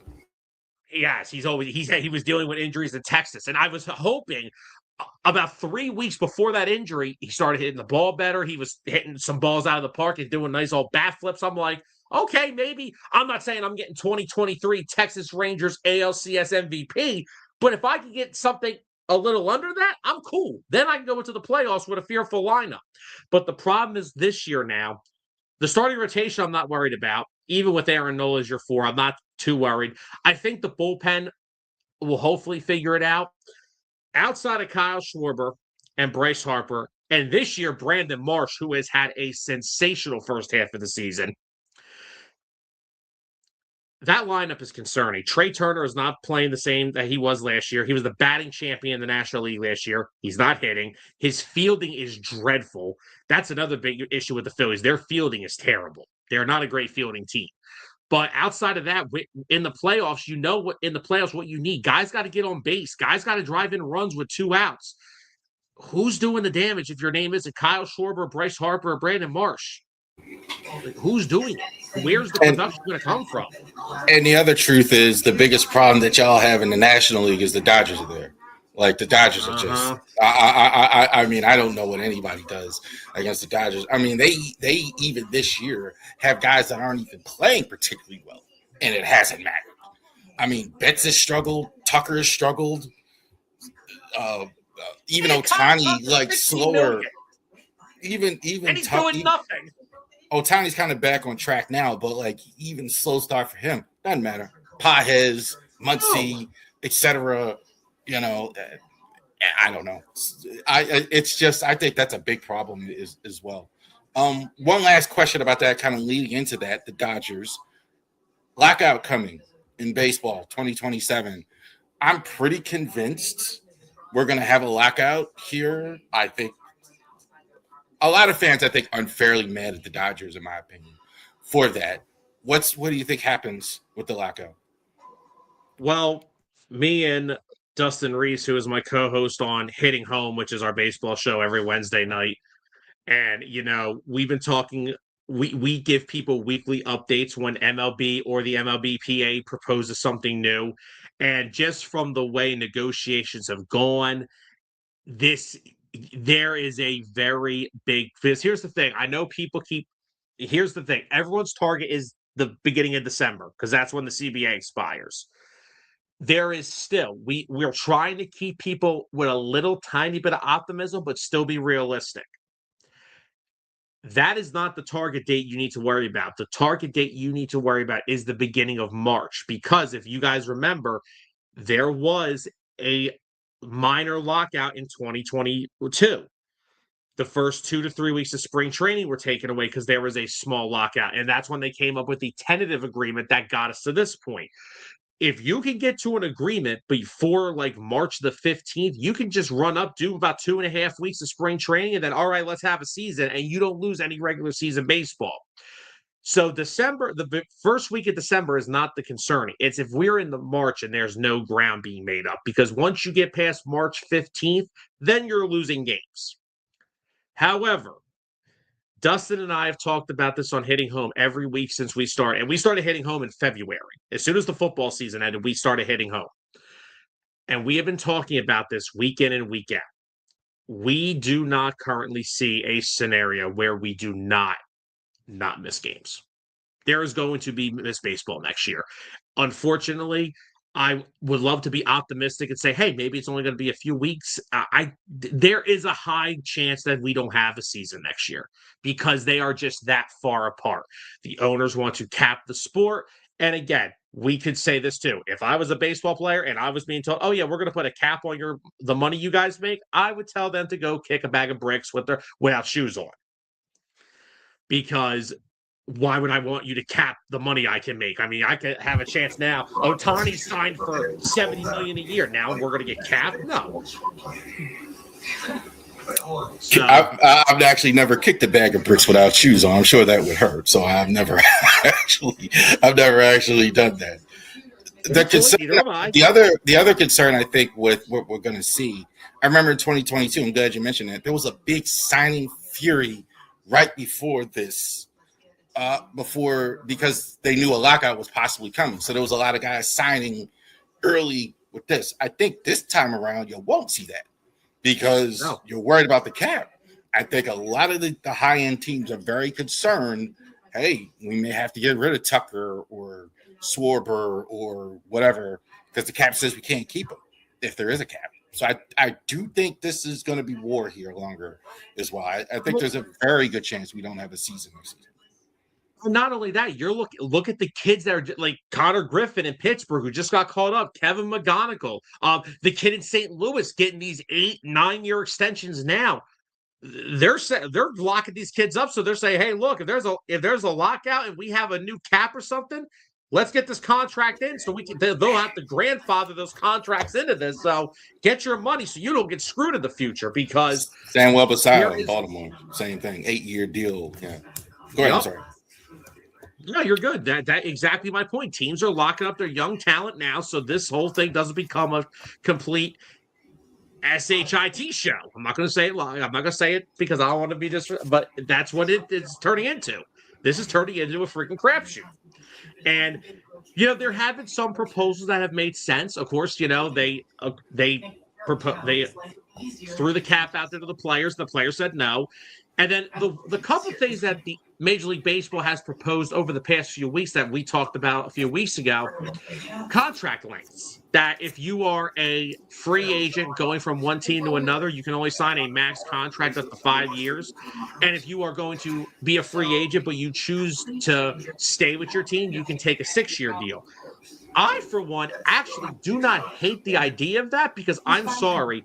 Yes, he was dealing with injuries in Texas, and I was hoping about 3 weeks before that injury, he started hitting the ball better. He was hitting some balls out of the park and doing nice old bat flips. I'm like, okay, maybe. I'm not saying I'm getting 2023 Texas Rangers ALCS MVP, but if I can get something a little under that, I'm cool. Then I can go into the playoffs with a fearful lineup. But the problem is this year now, the starting rotation I'm not worried about. Even with Aaron Nola as your 4, I'm not too worried. I think the bullpen will hopefully figure it out. Outside of Kyle Schwarber and Bryce Harper, and this year Brandon Marsh, who has had a sensational first half of the season, that lineup is concerning. Trey Turner is not playing the same that he was last year. He was the batting champion in the National League last year. He's not hitting. His fielding is dreadful. That's another big issue with the Phillies. Their fielding is terrible. They're not a great fielding team. But outside of that, in the playoffs, what you need. Guys got to get on base. Guys got to drive in runs with 2 outs. Who's doing the damage if your name isn't Kyle Schwarber, Bryce Harper, or Brandon Marsh? Like, who's doing it? Where's the production going to come from? And the other truth is the biggest problem that y'all have in the National League is the Dodgers are there. Like the Dodgers are just. I mean, I don't know what anybody does against the Dodgers. I mean, they even this year have guys that aren't even playing particularly well, and it hasn't mattered. I mean, Betts has struggled. Tucker has struggled. Even Ohtani, like slower. Even and he's doing nothing. Ohtani's kind of back on track now, but like even slow start for him doesn't matter. Pages, Muncy, etc. You know, I don't know. It's just I think that's a big problem as well. One last question about that, kind of leading into that, the Dodgers lockout coming in baseball 2027. I'm pretty convinced we're going to have a lockout here. I think a lot of fans, I think, unfairly mad at the Dodgers, in my opinion, for that. What do you think happens with the lockout? Well, me and Dustin Reese, who is my co-host on Hitting Home, which is our baseball show every Wednesday night, and we've been talking. We give people weekly updates when MLB or the MLBPA proposes something new, and just from the way negotiations have gone, there is a very big. Because here's the thing: I know people keep. Here's the thing: everyone's target is the beginning of December because that's when the CBA expires. there is still we're trying to keep people with a little tiny bit of optimism, but still be realistic. That is not the target date you need to worry about. The target date you need to worry about is the beginning of March, because if you guys remember, there was a minor lockout in 2022. The first 2 to 3 weeks of spring training were taken away because there was a small lockout. And that's when they came up with the tentative agreement that got us to this point. If you can get to an agreement before like March the 15th, you can just run up, do about 2.5 weeks of spring training, and then, all right, let's have a season, and you don't lose any regular season baseball. So December, the first week of December is not the concern. It's if we're in the March and there's no ground being made up, because once you get past March 15th, then you're losing games. However, Dustin and I have talked about this on Hitting Home every week since we started. And we started hitting home in February. As soon as the football season ended, we started hitting home. And we have been talking about this week in and week out. We do not currently see a scenario where we do not miss games. There is going to be missed baseball next year. Unfortunately, I would love to be optimistic and say, hey, maybe it's only going to be a few weeks. There is a high chance that we don't have a season next year because they are just that far apart. The owners want to cap the sport. And again, we could say this too. If I was a baseball player and I was being told, oh yeah, we're going to put a cap on the money you guys make, I would tell them to go kick a bag of bricks without shoes on. Because why would I want you to cap the money I can make? I mean, I could have a chance now. Ohtani signed for $70 million a year. Now we're going to get capped? No. So, I've actually never kicked a bag of bricks without shoes on. I'm sure that would hurt. So I've never actually done that. The other concern I think with what we're going to see, I remember in 2022. I'm glad you mentioned that there was a big signing fury right before this. Because they knew a lockout was possibly coming. So there was a lot of guys signing early with this. I think this time around, you won't see that because you're worried about the cap. I think a lot of the high-end teams are very concerned, hey, we may have to get rid of Tucker or Schwarber or whatever because the cap says we can't keep him if there is a cap. So I do think this is going to be war here longer as well. I think there's a very good chance we don't have a season this season. Not only that, look at the kids that are like Connor Griffin in Pittsburgh who just got called up, Kevin McGonigal, the kid in St. Louis getting these 8-9 year extensions now. They're locking these kids up, so they're saying, hey, look, if there's a lockout and we have a new cap or something, let's get this contract in so they'll have to grandfather those contracts into this. So get your money so you don't get screwed in the future because Samuel Basallo in Baltimore, same thing, 8-year deal. Yeah, go ahead. I'm sorry. No, you're good. That exactly my point. Teams are locking up their young talent now, so this whole thing doesn't become a complete SHIT show. I'm not going to say it live. I'm not going to say it because I don't want to be but that's what it's turning into. This is turning into a freaking crapshoot. And there have been some proposals that have made sense. Of course, they threw the cap out there to the players. The players said no. And then the couple things that the Major League Baseball has proposed over the past few weeks that we talked about a few weeks ago, contract lengths. That if you are a free agent going from one team to another, you can only sign a max contract up to 5 years. And if you are going to be a free agent, but you choose to stay with your team, you can take a 6-year deal. I, for one, actually do not hate the idea of that because I'm sorry.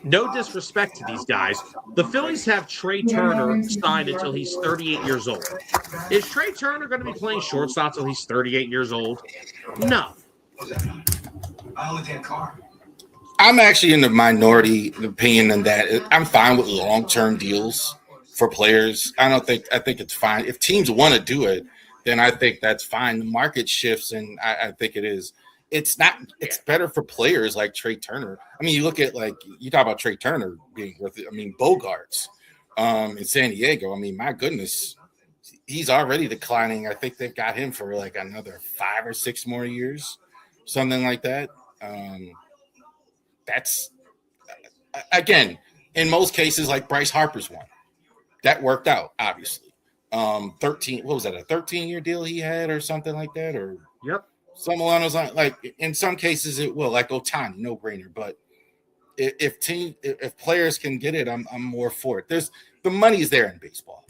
No disrespect to these guys. The Phillies have Trey Turner signed until he's 38 years old. Is Trey Turner going to be playing shortstop until he's 38 years old? No. I'm actually in the minority opinion in that I'm fine with long-term deals for players. I think it's fine. If teams want to do it, then I think that's fine. The market shifts, and I think it is. It's not. It's better for players like Trey Turner. I mean, you look at you talk about Trey Turner being worth it. I mean, Bogarts in San Diego. I mean, my goodness, he's already declining. I think they've got him for another 5 or 6 more years, something like that. That's again, in most cases, like Bryce Harper's one, that worked out obviously. 13. What was that? A 13-year deal he had, or something like that, or yep. Some along those lines, like in some cases it will, like Otani, no brainer. But if players can get it, I'm more for it. There's the money's there in baseball.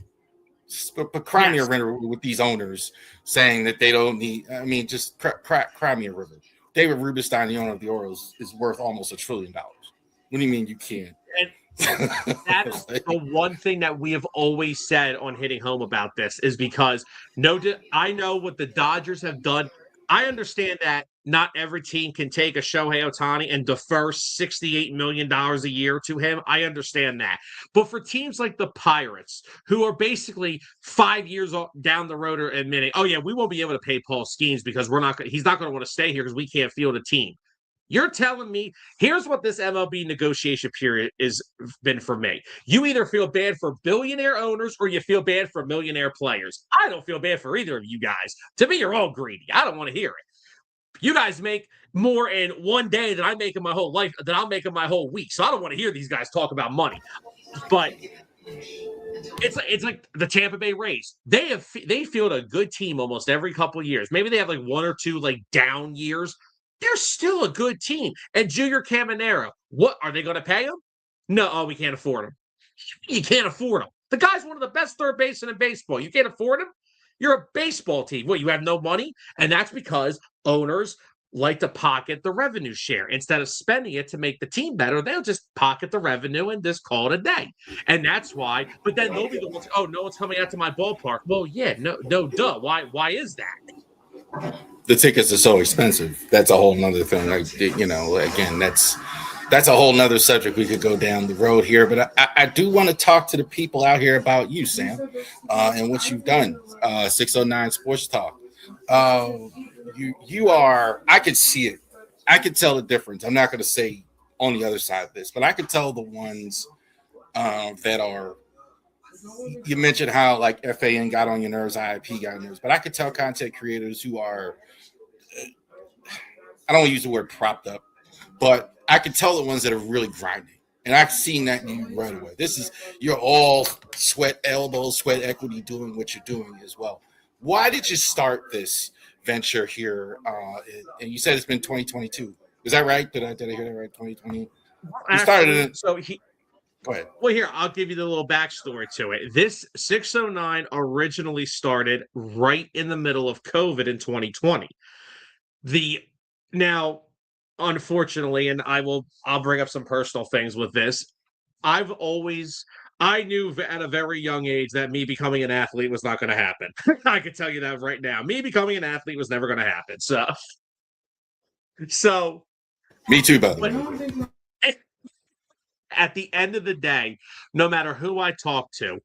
But cry me a Yes. river with these owners saying that they don't need. I mean, just cry me a river. David Rubenstein, the owner of the Orioles, is worth almost $1 trillion. What do you mean you can't? And that is the one thing that we have always said on Hitting Home about this is because I know what the Dodgers have done. I understand that not every team can take a Shohei Ohtani and defer $68 million a year to him. I understand that. But for teams like the Pirates, who are basically 5 years down the road are admitting, oh, yeah, we won't be able to pay Paul Skeens because he's not going to want to stay here because we can't field a team. You're telling me, here's what this MLB negotiation period has been for me. You either feel bad for billionaire owners or you feel bad for millionaire players. I don't feel bad for either of you guys. To me, you're all greedy. I don't want to hear it. You guys make more in one day than I make in my whole life, than I'll make in my whole week. So I don't want to hear these guys talk about money. But it's like the Tampa Bay Rays. They field a good team almost every couple of years. Maybe they have like one or two like down years. They're still a good team. And Junior Caminero, what are they going to pay him? No, we can't afford him. You can't afford him. The guy's one of the best third basemen in baseball. You can't afford him? You're a baseball team. What, you have no money? And that's because owners like to pocket the revenue share. Instead of spending it to make the team better, they'll just pocket the revenue and just call it a day. And that's why. But then they'll be the ones, oh, no one's coming out to my ballpark. Well, yeah, no, duh. Why is that? The tickets are so expensive. That's a whole nother thing. Like, again, that's a whole nother subject we could go down the road here. But I do want to talk to the people out here about you, Sam, and what you've done. 609 Sports Talk. You are. I could see it. I could tell the difference. I'm not going to say on the other side of this, but I could tell the ones that are. You mentioned how like FAN got on your nerves, IIP got on your nerves, but I could tell content creators who are. I don't want to use the word propped up, but I can tell the ones that are really grinding. And I've seen that in you right away. You're all sweat elbows, sweat equity doing what you're doing as well. Why did you start this venture here? And you said it's been 2022. Is that right? Did I hear that right? 2020? You started it. Go ahead. Well, here, I'll give you the little backstory to it. This 609 originally started right in the middle of COVID in 2020. Now, unfortunately, and I'll bring up some personal things with this. I knew at a very young age that me becoming an athlete was not going to happen. I can tell you that right now. Me becoming an athlete was never going to happen. So me too, buddy. At the end of the day, no matter who I talk to,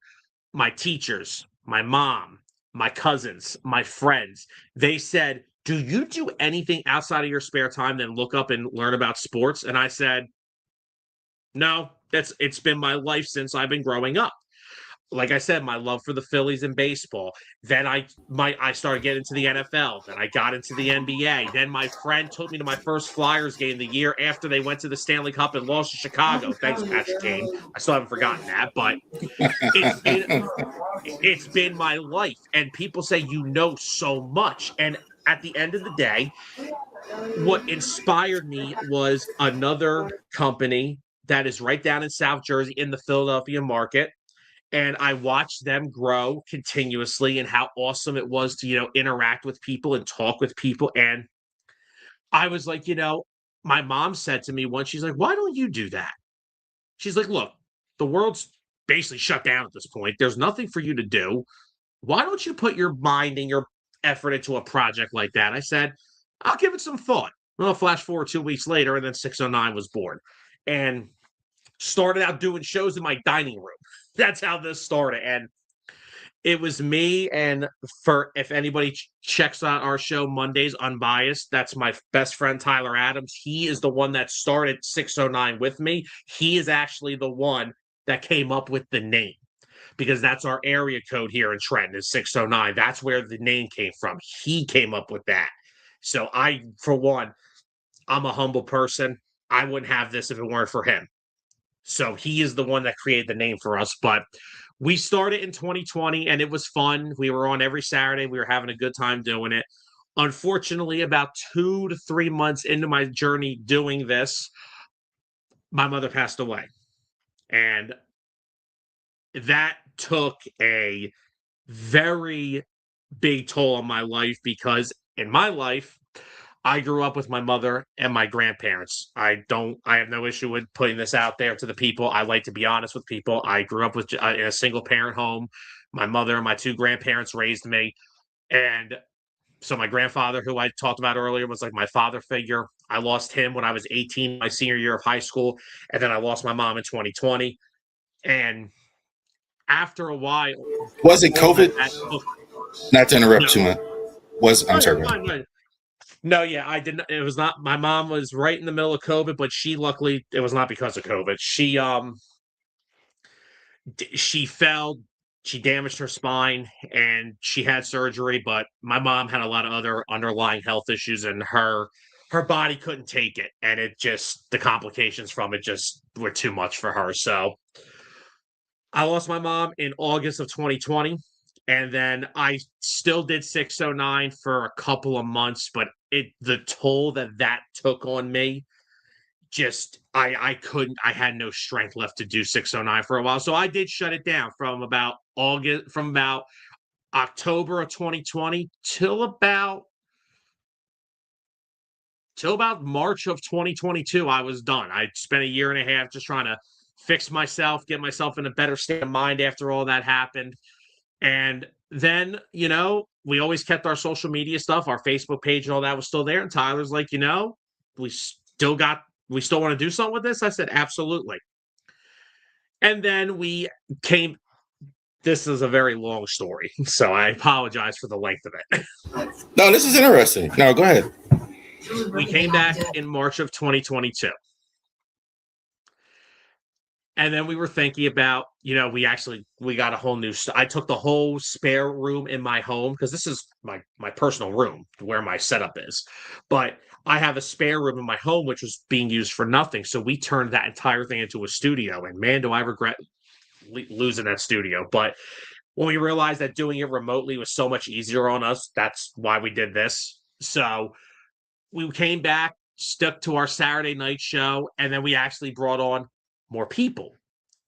my teachers, my mom, my cousins, my friends, they said, do you do anything outside of your spare time than look up and learn about sports? And I said, no, it's been my life since I've been growing up. Like I said, my love for the Phillies and baseball. Then I started getting into the NFL. Then I got into the NBA. Then my friend took me to my first Flyers game the year after they went to the Stanley Cup and lost to Chicago. Thanks, Patrick Kane. I still haven't forgotten that, but it's been my life. And people say you know so much. And at the end of the day, what inspired me was another company that is right down in South Jersey in the Philadelphia market. And I watched them grow continuously and how awesome it was to, interact with people and talk with people. And I was like, my mom said to me once, she's like, why don't you do that? She's like, look, the world's basically shut down at this point. There's nothing for you to do. Why don't you put your mind and your effort into a project like that? I said, I'll give it some thought. Well, flash forward 2 weeks later, and then 609 was born. And started out doing shows in my dining room. That's how this started. And it was me. And if anybody checks out our show Mondays Unbiased, that's my best friend Tyler Adams. He is the one that started 609 with me. He is actually the one that came up with the name, because that's our area code here in Trenton is 609. That's where the name came from. He came up with that. So for one, I'm a humble person. I wouldn't have this if it weren't for him. So he is the one that created the name for us. But we started in 2020 and it was fun. We were on every Saturday. We were having a good time doing it. Unfortunately, about 2 to 3 months into my journey doing this, my mother passed away. And that took a very big toll on my life because in my life, I grew up with my mother and my grandparents. I have no issue with putting this out there to the people. I like to be honest with people. I grew up with in a single parent home. My mother and my two grandparents raised me. And so my grandfather, who I talked about earlier, was like my father figure. I lost him when I was 18, my senior year of high school. And then I lost my mom in 2020. And after a while, Was it all COVID? that took, Not to interrupt no, too much. I'm no, you're sorry. fine. No, no, yeah, I didn't. It was not. My mom was right in the middle of COVID, but she luckily it was not because of COVID. She fell, she damaged her spine, and she had surgery. But my mom had a lot of other underlying health issues, and her body couldn't take it, and it just the complications from it just were too much for her. So I lost my mom in August of 2020. And then I still did 609 for a couple of months, but the toll that took on me, just I couldn't, I had no strength left to do 609 for a while. So I did shut it down from about October of 2020 till about March of 2022. I was done. I spent a year and a half just trying to fix myself, get myself in a better state of mind after all that happened. And then, we always kept our social media stuff, our Facebook page and all that was still there. And Tyler's like, we still want to do something with this. I said, absolutely. And then this is a very long story, so I apologize for the length of it. No, this is interesting. No, go ahead. We came back in March of 2022. And then we were thinking about, we got a whole new. I took the whole spare room in my home because this is my personal room where my setup is. But I have a spare room in my home which was being used for nothing. So we turned that entire thing into a studio. And man, do I regret losing that studio. But when we realized that doing it remotely was so much easier on us, that's why we did this. So we came back, stuck to our Saturday night show, and then we actually brought on more people.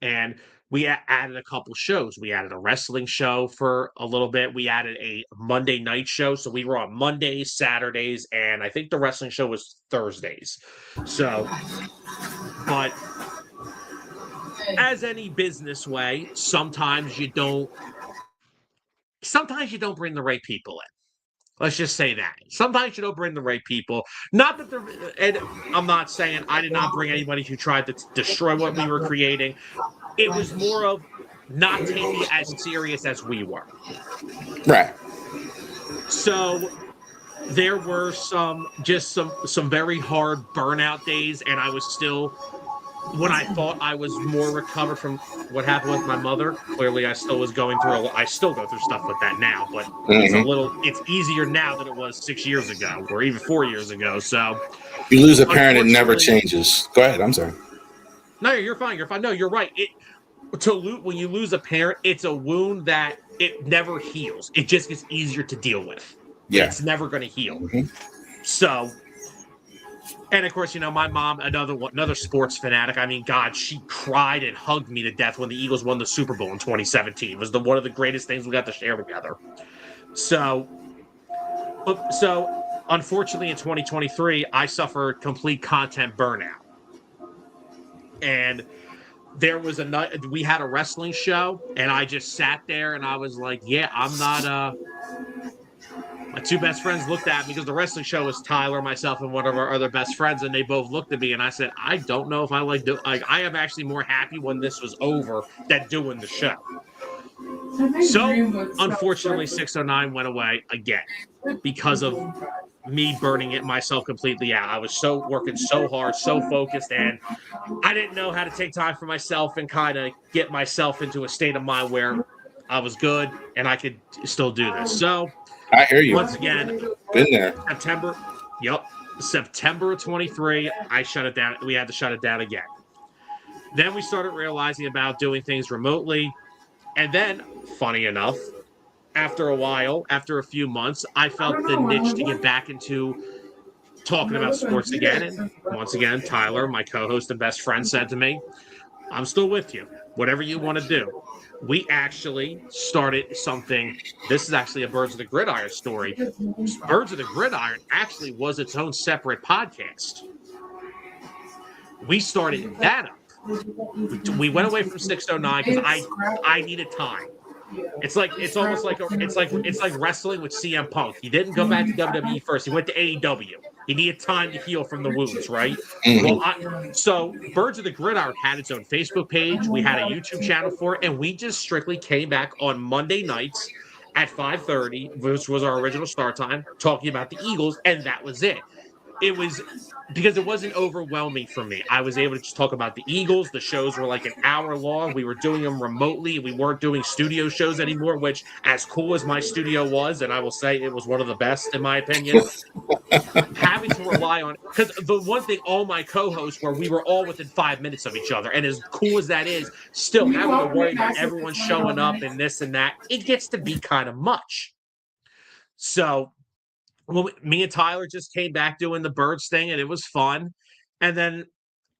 And we added a couple shows. We added a wrestling show for a little bit. We added a Monday night show. So we were on Mondays, Saturdays, and I think the wrestling show was Thursdays. So, but as any business way, sometimes you don't bring the right people in. Let's just say that. Sometimes you don't bring the right people. Not that and I'm not saying I did not bring anybody who tried to destroy what we were creating. It was more of not taking it as serious as we were. Right. So there were some very hard burnout days, and I was still, when I thought I was more recovered from what happened with my mother, clearly I still was going through I still go through stuff with that now, but it's easier now than it was 6 years ago or even 4 years ago. So you lose a parent, it never changes. Go ahead. I'm sorry. No, you're fine. You're fine. No, you're right. When you lose a parent, it's a wound that it never heals. It just gets easier to deal with. Yeah. It's never going to heal. So, and of course, my mom, another sports fanatic. I mean, God, she cried and hugged me to death when the Eagles won the Super Bowl in 2017. It was one of the greatest things we got to share together. So unfortunately, in 2023, I suffered complete content burnout. And there was we had a wrestling show, and I just sat there and I was like, yeah, I'm not my two best friends looked at me because the wrestling show was Tyler, myself, and one of our other best friends, and they both looked at me and I said, I don't know if I I am actually more happy when this was over than doing the show. So unfortunately 609 went away again because of me burning it myself completely out. I was working so hard, so focused, and I didn't know how to take time for myself and kind of get myself into a state of mind where I was good and I could still do this. So I hear you. Once again, been there. September 23, I shut it down. We had to shut it down again. Then we started realizing about doing things remotely. And then, funny enough, after a while, after a few months, I felt the niche to get back into talking about sports again. And once again, Tyler, my co-host and best friend, said to me, I'm still with you. Whatever you want to do. We actually started something. This is actually a Birds of the Gridiron story. Birds of the Gridiron actually was its own separate podcast. We started that up. We went away from 609 because I needed time. It's almost like it's like wrestling with CM Punk. He didn't go back to WWE first. He went to AEW. He needed time to heal from the wounds, right? So Birds of the Gridiron had its own Facebook page. We had a YouTube channel for it, and we just strictly came back on Monday nights at 5:30, which was our original start time, talking about the Eagles, and that was it. It was because it wasn't overwhelming for me. I was able to just talk about the Eagles. The shows were like an hour long. We were doing them remotely. We weren't doing studio shows anymore, which, as cool as my studio was, and I will say it was one of the best in my opinion, having to rely on, because the one thing, all my co-hosts we were all within 5 minutes of each other, and as cool as that is, still having to worry about everyone showing up and this and that, it gets to be kind of much. So me and Tyler just came back doing the Birds thing, and it was fun. And then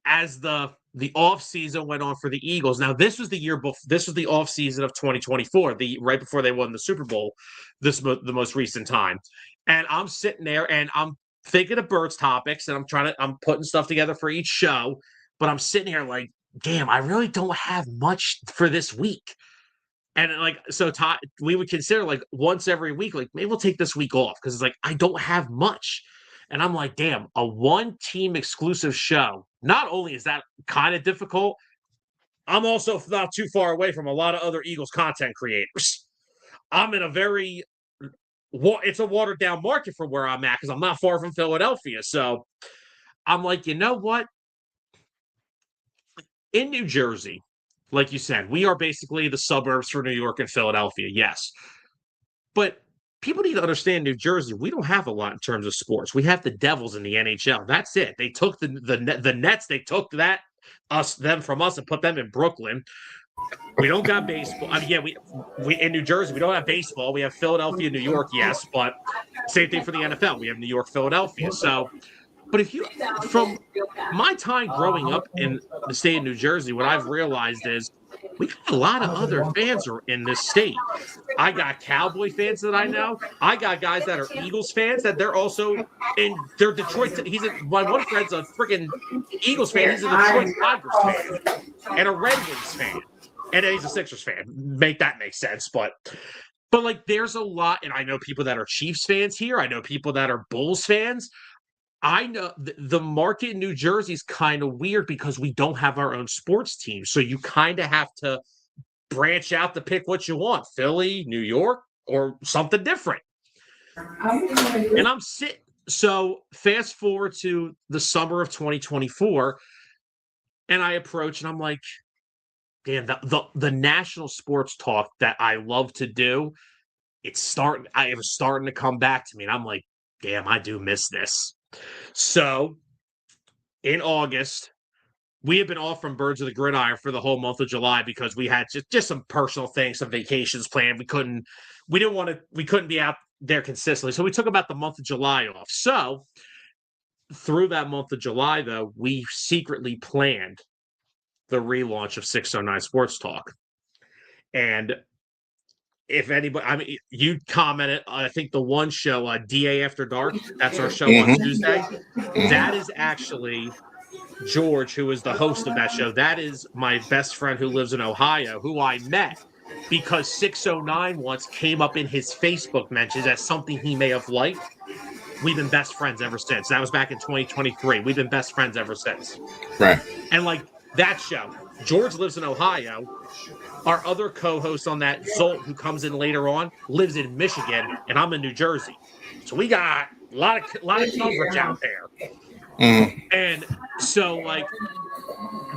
as the off season went on for the Eagles, now this was the year before, this was the off season of 2024, right before they won the Super Bowl, the most recent time. And I'm sitting there and I'm thinking of Birds topics, and I'm putting stuff together for each show, but I'm sitting here like, damn, I really don't have much for this week. And like, so we would consider like once every week, like maybe we'll take this week off because it's like I don't have much. And I'm like, damn, a one team exclusive show. Not only is that kind of difficult, I'm also not too far away from a lot of other Eagles content creators. I'm in it's a watered down market for where I'm at because I'm not far from Philadelphia. So I'm like, you know what? In New Jersey, like you said, we are basically the suburbs for New York and Philadelphia, yes. But people need to understand New Jersey, we don't have a lot in terms of sports. We have the Devils in the NHL. That's it. They took the Nets, they took them from us and put them in Brooklyn. We don't got baseball. I mean, yeah, we in New Jersey, we don't have baseball. We have Philadelphia, New York, yes, but same thing for the NFL. We have New York, Philadelphia. So, but from my time growing up in the state of New Jersey, what I've realized is we got a lot of other fans in this state. I got Cowboy fans that I know. I got guys that are Eagles fans that they're also they're Detroit. My one friend's a freaking Eagles fan. He's a Detroit Tigers fan and a Red Wings fan. And then he's a Sixers fan. Make sense. But like there's a lot, and I know people that are Chiefs fans here. I know people that are Bulls fans. I know the market in New Jersey is kind of weird because we don't have our own sports team. So you kind of have to branch out to pick what you want, Philly, New York, or something different. And so fast forward to the summer of 2024, and I approach and I'm like, damn, the national sports talk that I love to do, it was starting to come back to me. And I'm like, damn, I do miss this. So in August, we had been off from Birds of the Gridiron for the whole month of July because we had just some personal things, some vacations planned. We couldn't be out there consistently. So we took about the month of July off. So through that month of July, though, we secretly planned the relaunch of 609 Sports Talk. And if anybody, I mean, you commented, I think the one show, DA After Dark, that's our show on Tuesday. That is actually George, who is the host of that show. That is my best friend who lives in Ohio, who I met because 609 once came up in his Facebook mentions as something he may have liked. We've been best friends ever since. That was back in 2023. We've been best friends ever since. Right. And like that show, George lives in Ohio. Our other co-host on that, Zolt, who comes in later on, lives in Michigan, and I'm in New Jersey. So we got a lot of coverage out there. And so, like,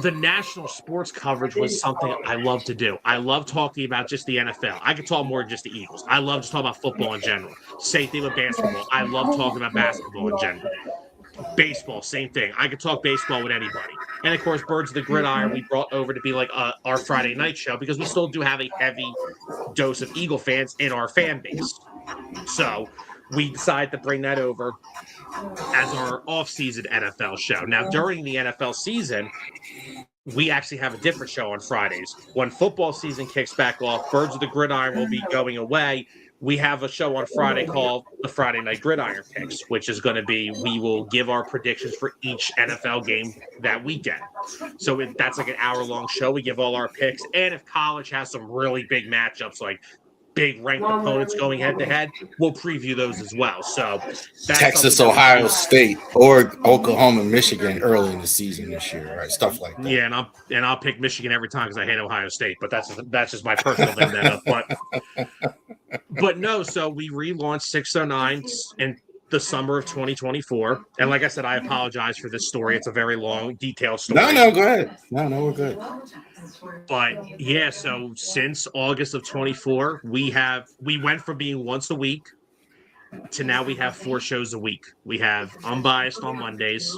the national sports coverage was something I love to do. I love talking about just the NFL. I could talk more than just the Eagles. I love just talking about football in general. Same thing with basketball. I love talking about basketball in general. Baseball, same thing. I could talk baseball with anybody. And of course, Birds of the Gridiron, we brought over to be like our Friday night show because we still do have a heavy dose of Eagle fans in our fan base. So we decided to bring that over as our off-season NFL show. Now, during the NFL season, we actually have a different show on Fridays. When football season kicks back off, Birds of the Gridiron will be going away. We have a show on Friday called the Friday Night Gridiron Picks, which is going to be, we will give our predictions for each NFL game that weekend. So that's like an hour-long show. We give all our picks. And if college has some really big matchups, like big ranked opponents going head-to-head, we'll preview those as well. So Texas, Ohio State, or Oklahoma, Michigan early in the season this year, right? Stuff like that. Yeah, and I'll pick Michigan every time because I hate Ohio State, but that's just my personal vendetta. But no, so we relaunched 609 in the summer of 2024. And like I said, I apologize for this story. It's a very long, detailed story. No, go ahead. No, we're good. But yeah, so since August of 24, we went from being once a week to now we have 4 shows a week. We have Unbiased on Mondays,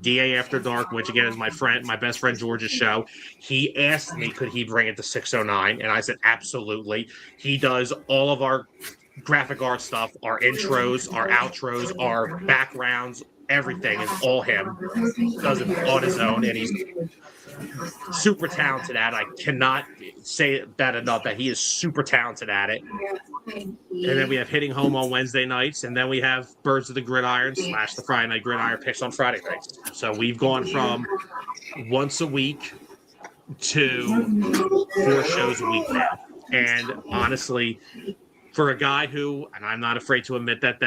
DA After Dark, which again is my best friend George's show. He asked me, could he bring it to 609? And I said, absolutely. He does all of our graphic art stuff, our intros, our outros, our backgrounds, everything is all him. He does it on his own, and he's super talented at it. I cannot say that enough, that he is super talented at it. And then we have Hitting Home on Wednesday nights, and then we have Birds of the Gridiron / the Friday Night Gridiron Picks on Friday nights. So we've gone from once a week to 4 shows a week now. And honestly, for a guy who, and I'm not afraid to admit that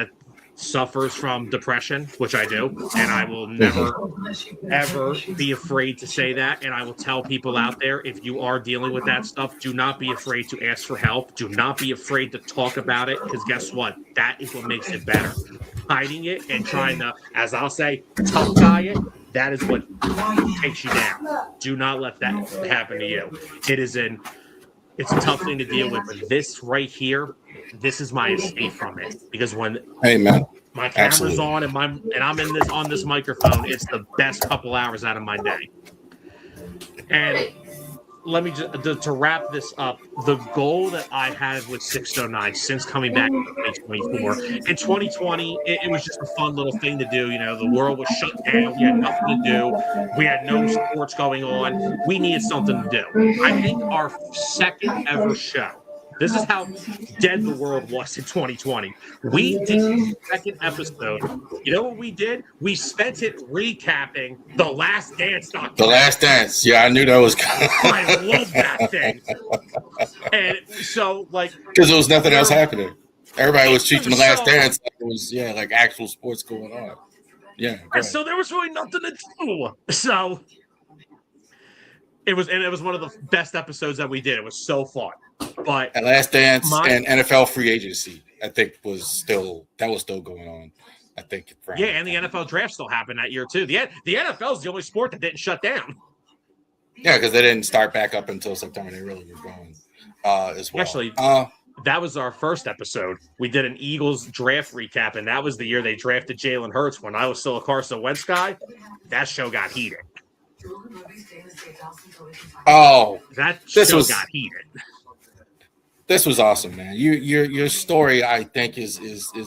suffers from depression, which I do, and I will never, ever be afraid to say that. And I will tell people out there, if you are dealing with that stuff, do not be afraid to ask for help. Do not be afraid to talk about it, because guess what? That is what makes it better. Hiding it and trying to, as I'll say, tough guy it, that is what takes you down. Do not let that happen to you. It's a tough thing to deal with, but this right here, this is my escape from it. Because when my camera's on and I'm on this microphone, it's the best couple hours out of my day. And let me just to wrap this up, the goal that I had with 609 since coming back in 2024, in 2020, it was just a fun little thing to do. You know, the world was shut down. We had nothing to do. We had no sports going on. We needed something to do. I think our second ever show, this is how dead the world was in 2020. We did the second episode. You know what we did? We spent it recapping The Last Dance documentary. The Last Dance. Yeah, I knew that was coming. I love that thing. And so, like... because there was nothing else happening. Everybody was treating The Last Dance like it was, like actual sports going on. Yeah. So there was really nothing to do. So... It was one of the best episodes that we did. It was so fun. But and Last Dance and NFL free agency, I think, was still going on. I think. Yeah, and the NFL draft still happened that year too. The NFL is the only sport that didn't shut down. Yeah, because they didn't start back up until September. They really were going as well. Actually, that was our first episode. We did an Eagles draft recap, and that was the year they drafted Jalen Hurts. When I was still a Carson Wentz guy, that show got heated. Oh, that show got heated. This was awesome, man. Your story, I think, is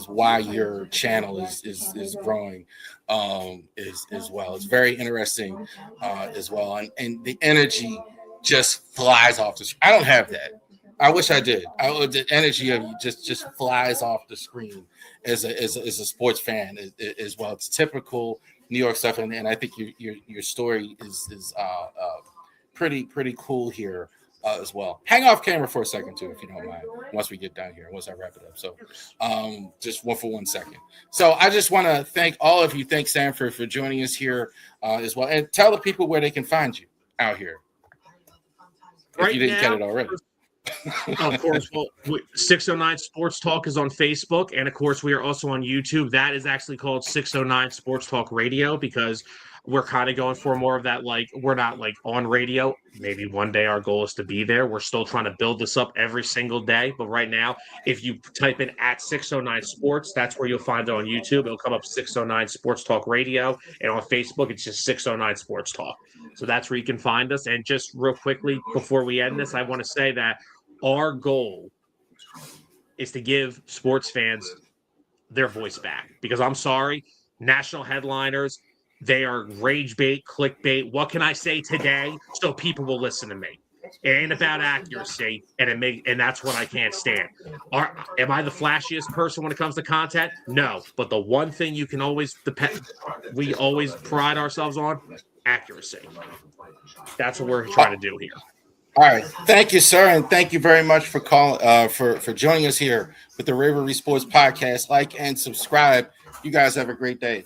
why your channel is growing as well. It's very interesting as well, and the energy just flies off the screen. I don't have that. I wish I did. The energy of you just flies off the screen as a sports fan as well. It's typical New York stuff, and I think your story is pretty cool here as well. Hang off camera for a second too, if you don't mind. Once we get down here, once I wrap it up. So, just for 1 second. So I just want to thank all of you. Thanks, Sam, for joining us here as well, and tell the people where they can find you out here. If you didn't get it already. Of course, well, 609 Sports Talk is on Facebook, and of course, we are also on YouTube. That is actually called 609 Sports Talk Radio, because We're kind of going for more of that, like, we're not like on radio. Maybe one day our goal is to be there. We're still trying to build this up every single day. But right now, if you type in at 609 Sports, that's where you'll find it on YouTube. It'll come up 609 Sports Talk Radio. And on Facebook, it's just 609 Sports Talk. So that's where you can find us. And just real quickly, before we end this, I want to say that our goal is to give sports fans their voice back. Because I'm sorry, national headliners, they are rage bait, clickbait. What can I say today so people will listen to me? It ain't about accuracy, and that's what I can't stand. Am I the flashiest person when it comes to content? No, but the one thing you can always we always pride ourselves on: accuracy. That's what we're trying to do here. All right, thank you, sir, and thank you very much for calling for joining us here with the Ravori Sports Podcast. Like and subscribe. You guys have a great day.